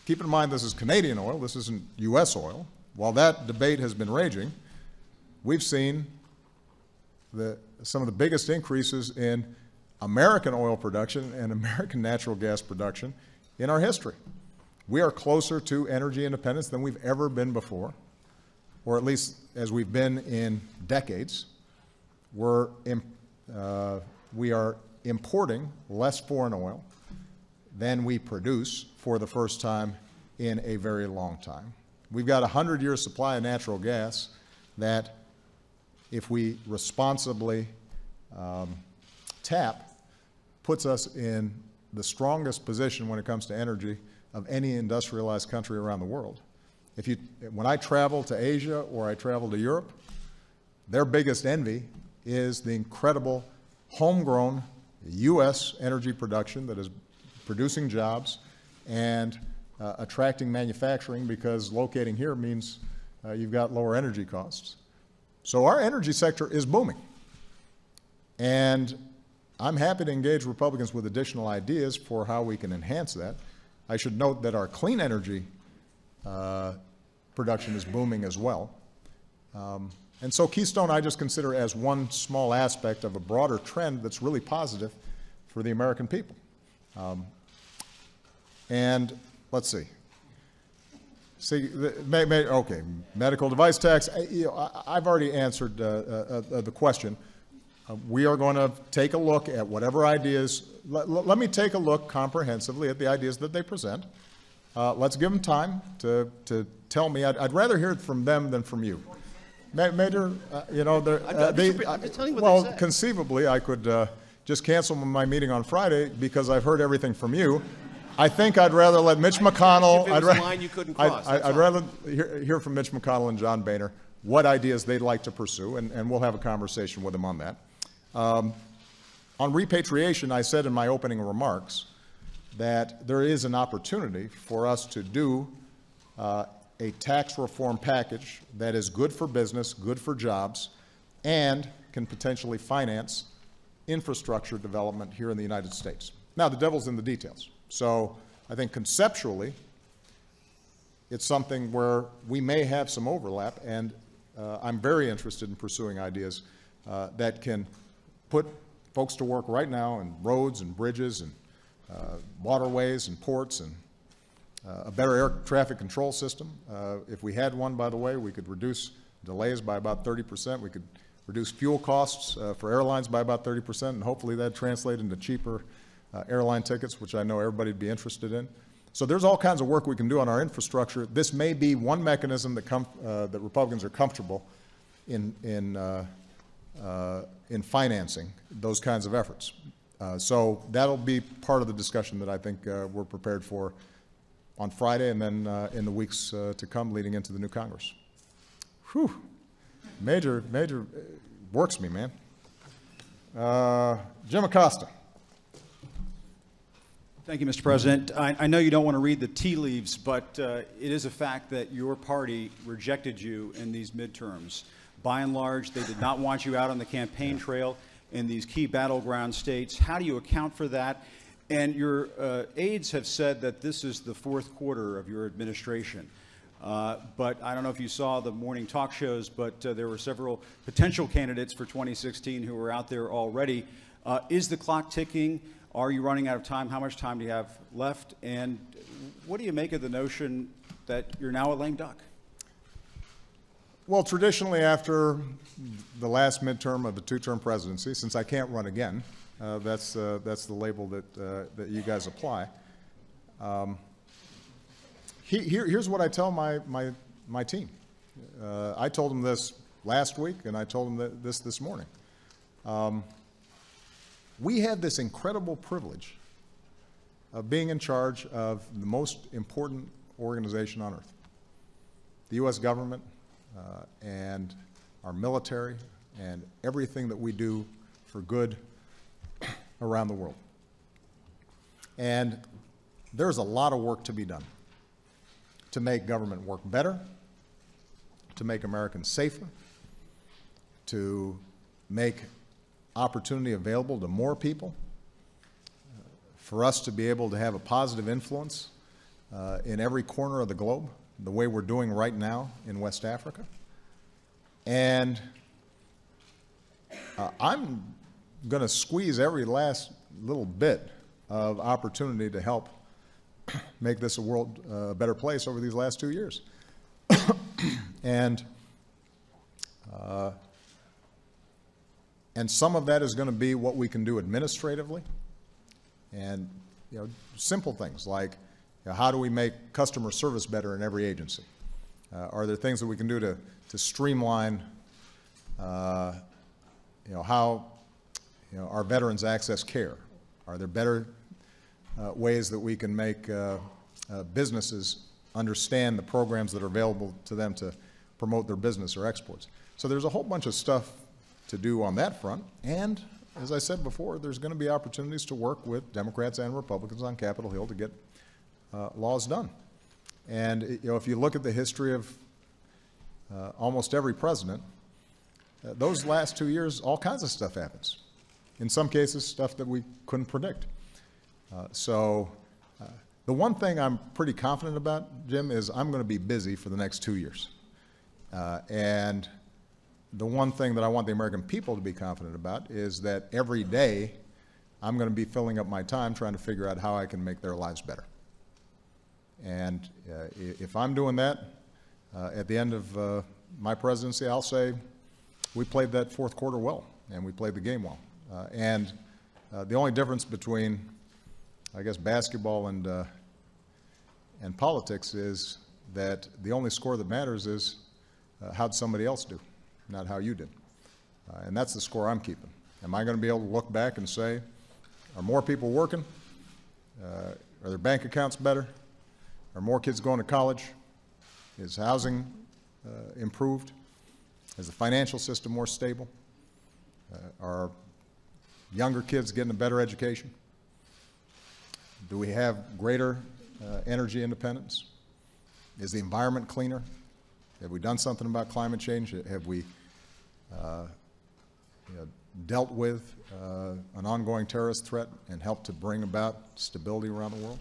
keep in mind this is Canadian oil, this isn't U.S. oil. While that debate has been raging, we've seen some of the biggest increases in American oil production and American natural gas production in our history. We are closer to energy independence than we've ever been before, or at least as we've been in decades. We are importing less foreign oil than we produce for the first time in a very long time. We've got a 100-year supply of natural gas that, if we responsibly tap, puts us in the strongest position when it comes to energy of any industrialized country around the world. When I travel to Asia or I travel to Europe, their biggest envy is the incredible homegrown U.S. energy production that is producing jobs and attracting manufacturing, because locating here means you've got lower energy costs. So our energy sector is booming. And I'm happy to engage Republicans with additional ideas for how we can enhance that. I should note that our clean energy production is booming as well. And so Keystone I just consider as one small aspect of a broader trend that's really positive for the American people. And let's see. Okay, medical device tax. I've already answered the question. We are going to take a look at whatever ideas. Let me take a look comprehensively at the ideas that they present. Let's give them time to tell me. I'd rather hear it from them than from you. Major, you know, well, conceivably, I could just cancel my meeting on Friday because I've heard everything from you. I think I'd rather let Mitch McConnell. I'd rather hear from Mitch McConnell and John Boehner what ideas they'd like to pursue, and we'll have a conversation with them on that. On repatriation, I said in my opening remarks that there is an opportunity for us to do a tax reform package that is good for business, good for jobs, and can potentially finance infrastructure development here in the United States. Now, the devil's in the details. So I think conceptually, it's something where we may have some overlap, and I'm very interested in pursuing ideas that can put folks to work right now in roads and bridges and waterways and ports, and a better air traffic control system. If we had one, by the way, we could reduce delays by about 30%. We could reduce fuel costs for airlines by about 30%, and hopefully that'd translate into cheaper airline tickets, which I know everybody would be interested in. So there's all kinds of work we can do on our infrastructure. This may be one mechanism that Republicans are comfortable in financing those kinds of efforts. So that'll be part of the discussion that I think we're prepared for on Friday, and then in the weeks to come leading into the new Congress. Whew. Major, works me, man. Jim Acosta. Thank you, Mr. President. I know you don't want to read the tea leaves, but it is a fact that your party rejected you in these midterms. By and large, they did not want you out on the campaign trail in these key battleground states. How do you account for that? And your aides have said that this is the fourth quarter of your administration. But I don't know if you saw the morning talk shows, but there were several potential candidates for 2016 who were out there already. Is the clock ticking? Are you running out of time? How much time do you have left? And what do you make of the notion that you're now a lame duck? Well, traditionally, after the last midterm of the two-term presidency, since I can't run again, that's the label that you guys apply. Here's what I tell my team. I told them this last week, and I told them this morning. We have this incredible privilege of being in charge of the most important organization on earth. The U.S. government and our military and everything that we do for good around the world. And there's a lot of work to be done to make government work better, to make Americans safer, to make opportunity available to more people, for us to be able to have a positive influence in every corner of the globe, the way we're doing right now in West Africa. And I'm going to squeeze every last little bit of opportunity to help make this a world a better place over these last 2 years. And some of that is going to be what we can do administratively, and simple things like how do we make customer service better in every agency? Are there things that we can do to streamline how our veterans access care? Are there better ways that we can make businesses understand the programs that are available to them to promote their business or exports? So there's a whole bunch of stuff to do on that front, and as I said before, there's going to be opportunities to work with Democrats and Republicans on Capitol Hill to get laws done. And if you look at the history of almost every president, those last 2 years, all kinds of stuff happens. In some cases, stuff that we couldn't predict. The one thing I'm pretty confident about, Jim, is I'm going to be busy for the next 2 years. And the one thing that I want the American people to be confident about is that every day I'm going to be filling up my time trying to figure out how I can make their lives better. And if I'm doing that, at the end of my presidency, I'll say we played that fourth quarter well, and we played the game well. And the only difference between, I guess, basketball and politics is that the only score that matters is how'd somebody else do, not how you did. And that's the score I'm keeping. Am I going to be able to look back and say, are more people working? Are their bank accounts better? Are more kids going to college? Is housing improved? Is the financial system more stable? Are younger kids getting a better education? Do we have greater energy independence? Is the environment cleaner? Have we done something about climate change? Have we dealt with an ongoing terrorist threat and helped to bring about stability around the world?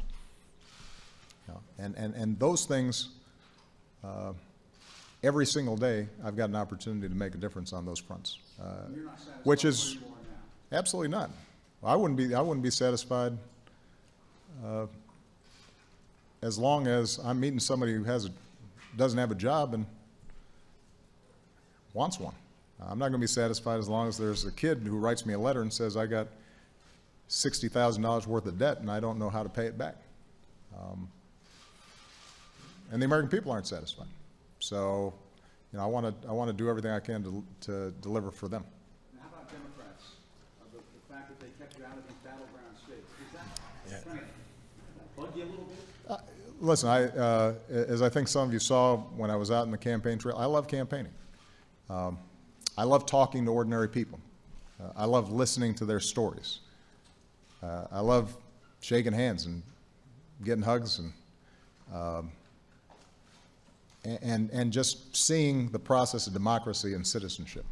And those things, every single day, I've got an opportunity to make a difference on those fronts. You're not satisfied Which is where you are now. absolutely not. I wouldn't be satisfied as long as I'm meeting somebody who doesn't have a job and wants one. I'm not going to be satisfied as long as there's a kid who writes me a letter and says I got $60,000 worth of debt and I don't know how to pay it back. And the American people aren't satisfied. So, I want to do everything I can to deliver for them. Now, how about Democrats? The fact that they kept you out of these battleground states, is that kind of bug you a little bit? Listen, as I think some of you saw when I was out in the campaign trail, I love campaigning. I love talking to ordinary people. I love listening to their stories. I love shaking hands and getting hugs and just seeing the process of democracy and citizenship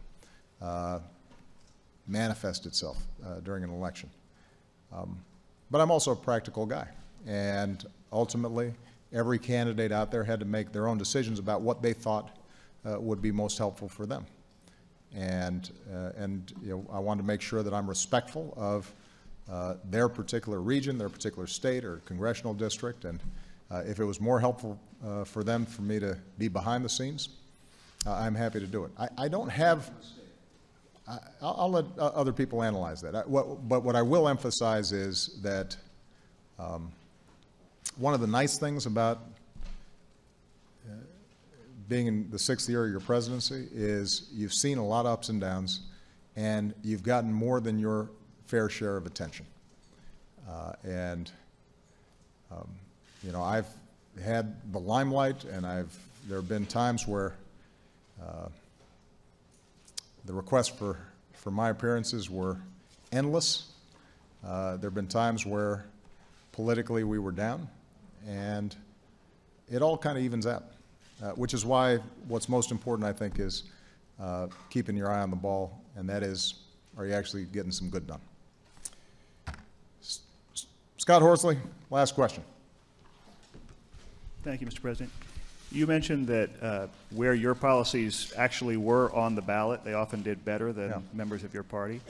manifest itself during an election. But I'm also a practical guy, and ultimately every candidate out there had to make their own decisions about what they thought would be most helpful for them. And I wanted to make sure that I'm respectful of their particular region, their particular state or congressional district, and if it was more helpful for them for me to be behind the scenes, I'm happy to do it. I don't have I'll let other people analyze that. But what I will emphasize is that one of the nice things about being in the 6th year of your presidency is you've seen a lot of ups and downs, and you've gotten more than your fair share of attention. You know, I've had the limelight, and there have been times where the requests for my appearances were endless. There have been times where politically we were down, and it all kind of evens out, which is why what's most important, I think, is keeping your eye on the ball, and that is, are you actually getting some good done? Scott Horsley, last question. Thank you, Mr. President. You mentioned that where your policies actually were on the ballot, they often did better than members of your party.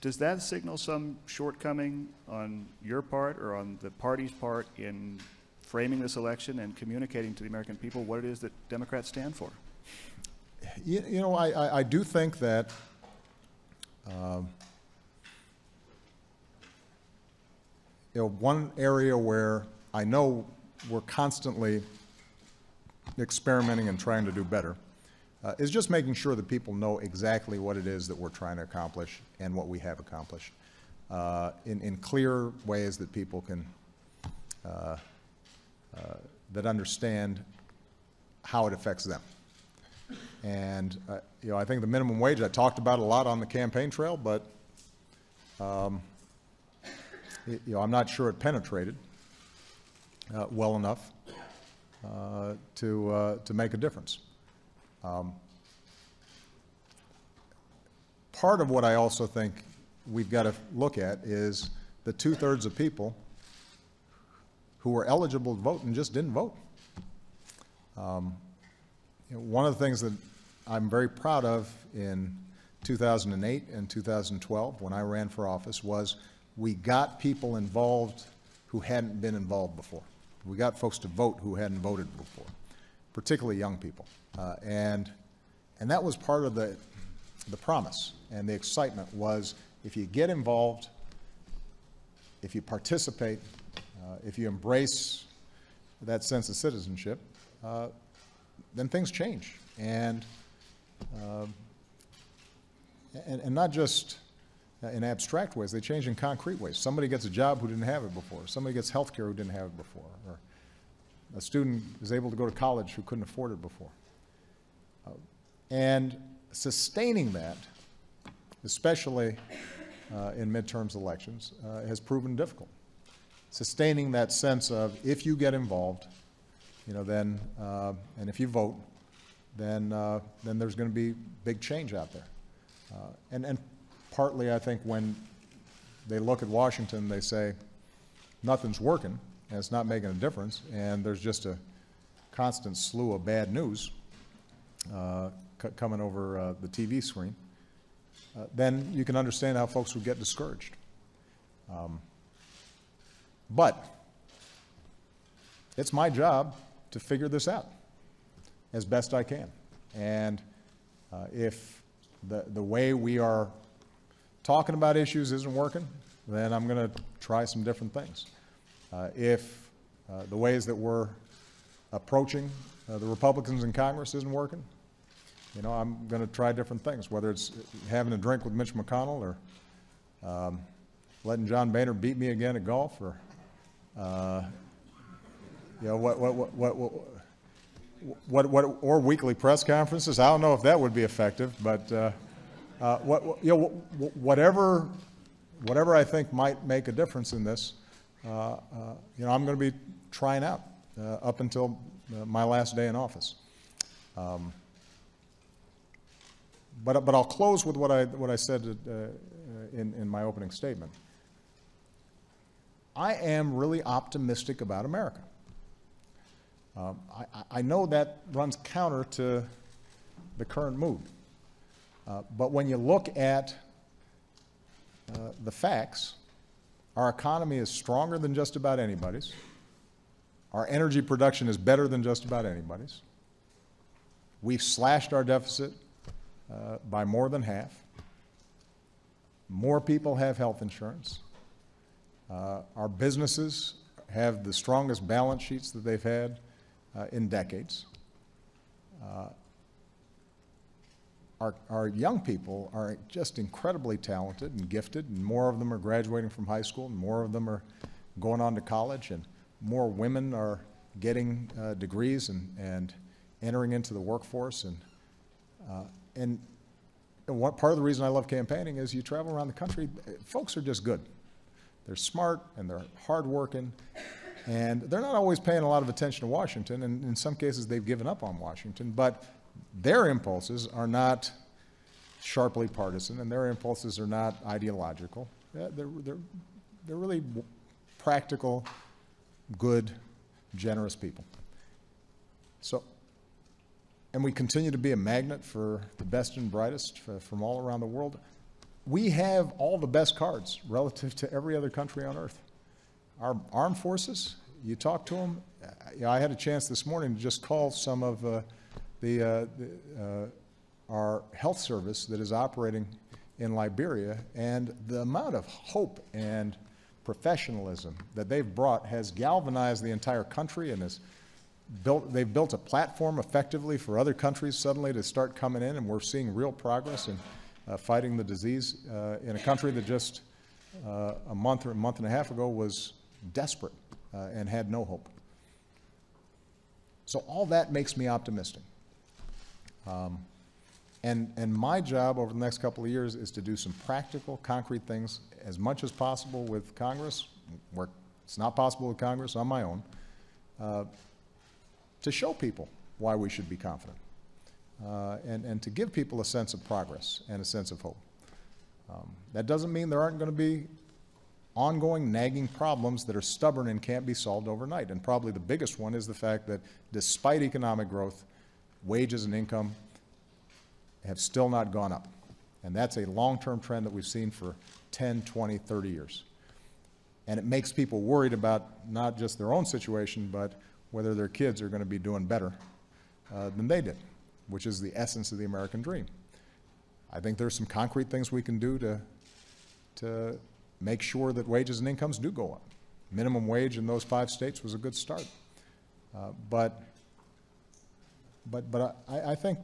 Does that signal some shortcoming on your part or on the party's part in framing this election and communicating to the American people what it is that Democrats stand for? You know, I do think that you know, one area where I know we're constantly experimenting and trying to do better is just making sure that people know exactly what it is that we're trying to accomplish and what we have accomplished in clear ways that people can that understand how it affects them. And you know, I think the minimum wage, I talked about a lot on the campaign trail, but you know, I'm not sure it penetrated well enough to make a difference. Part of what I also think we've got to look at is the 2/3 of people who were eligible to vote and just didn't vote. You know, one of the things that I'm very proud of in 2008 and 2012 when I ran for office was we got people involved who hadn't been involved before. We got folks to vote who hadn't voted before, particularly young people. And that was part of the promise and the excitement was if you get involved, if you participate, if you embrace that sense of citizenship, then things change. And not just in abstract ways, they change in concrete ways. Somebody gets a job who didn't have it before. Somebody gets health care who didn't have it before. Or a student is able to go to college who couldn't afford it before. And sustaining that, especially in midterms elections, has proven difficult. Sustaining that sense of if you get involved, you know, then, and if you vote, then there's going to be big change out there. And partly, I think, when they look at Washington, they say, nothing's working, and it's not making a difference, and there's just a constant slew of bad news coming over the TV screen, then you can understand how folks would get discouraged. But it's my job to figure this out as best I can. And if the way we are talking about issues isn't working, then I'm going to try some different things. If the ways that we're approaching the Republicans in Congress isn't working, you know, I'm going to try different things, whether it's having a drink with Mitch McConnell or letting John Boehner beat me again at golf, or you know, or weekly press conferences. I don't know if that would be effective, but you know, whatever I think might make a difference in this, you know, I'm going to be trying out up until my last day in office. But I'll close with what I said in my opening statement. I am really optimistic about America. I know that runs counter to the current mood. But when you look at the facts, our economy is stronger than just about anybody's. Our energy production is better than just about anybody's. We've slashed our deficit by more than half. More people have health insurance. Our businesses have the strongest balance sheets that they've had in decades. Our young people are just incredibly talented and gifted, and more of them are graduating from high school, and more of them are going on to college, and more women are getting degrees and entering into the workforce. And what part of the reason I love campaigning is you travel around the country, folks are just good. They're smart and they're hardworking, and they're not always paying a lot of attention to Washington, and in some cases they've given up on Washington, but their impulses are not sharply partisan, and their impulses are not ideological. They're really practical, good, generous people. So, and we continue to be a magnet for the best and brightest from all around the world. We have all the best cards relative to every other country on earth. Our armed forces, you talk to them. I had a chance this morning to just call some of our health service that is operating in Liberia, and the amount of hope and professionalism that they've brought has galvanized the entire country, and they've built a platform effectively for other countries suddenly to start coming in, and we're seeing real progress in fighting the disease in a country that just a month or a month and a half ago was desperate and had no hope. So all that makes me optimistic. And my job over the next couple of years is to do some practical, concrete things as much as possible with Congress, where it's not possible with Congress, on my own, to show people why we should be confident, and to give people a sense of progress and a sense of hope. That doesn't mean there aren't going to be ongoing nagging problems that are stubborn and can't be solved overnight. And probably the biggest one is the fact that despite economic growth, wages and income have still not gone up. And that's a long-term trend that we've seen for 10, 20, 30 years. And it makes people worried about not just their own situation, but whether their kids are going to be doing better than they did, which is the essence of the American dream. I think there's some concrete things we can do to make sure that wages and incomes do go up. Minimum wage in those 5 states was a good start. But I think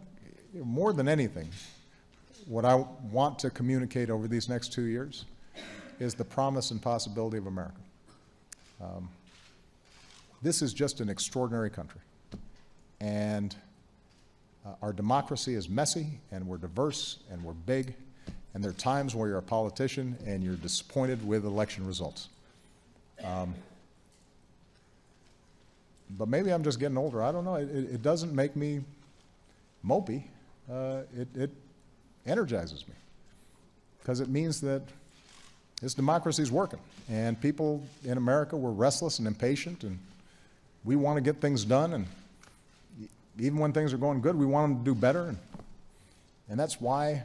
more than anything, what I want to communicate over these next 2 years is the promise and possibility of America. This is just an extraordinary country. And our democracy is messy, and we're diverse, and we're big, and there are times where you're a politician and you're disappointed with election results. But maybe I'm just getting older. I don't know. It doesn't make me mopey. It energizes me, because it means that this democracy is working, and people in America were restless and impatient, and we want to get things done, and even when things are going good, we want them to do better, and that's why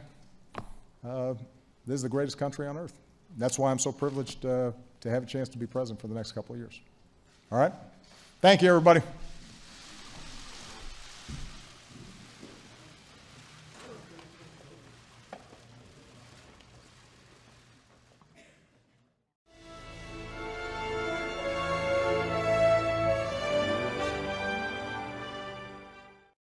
this is the greatest country on earth. That's why I'm so privileged to have a chance to be president for the next couple of years. All right? Thank you, everybody.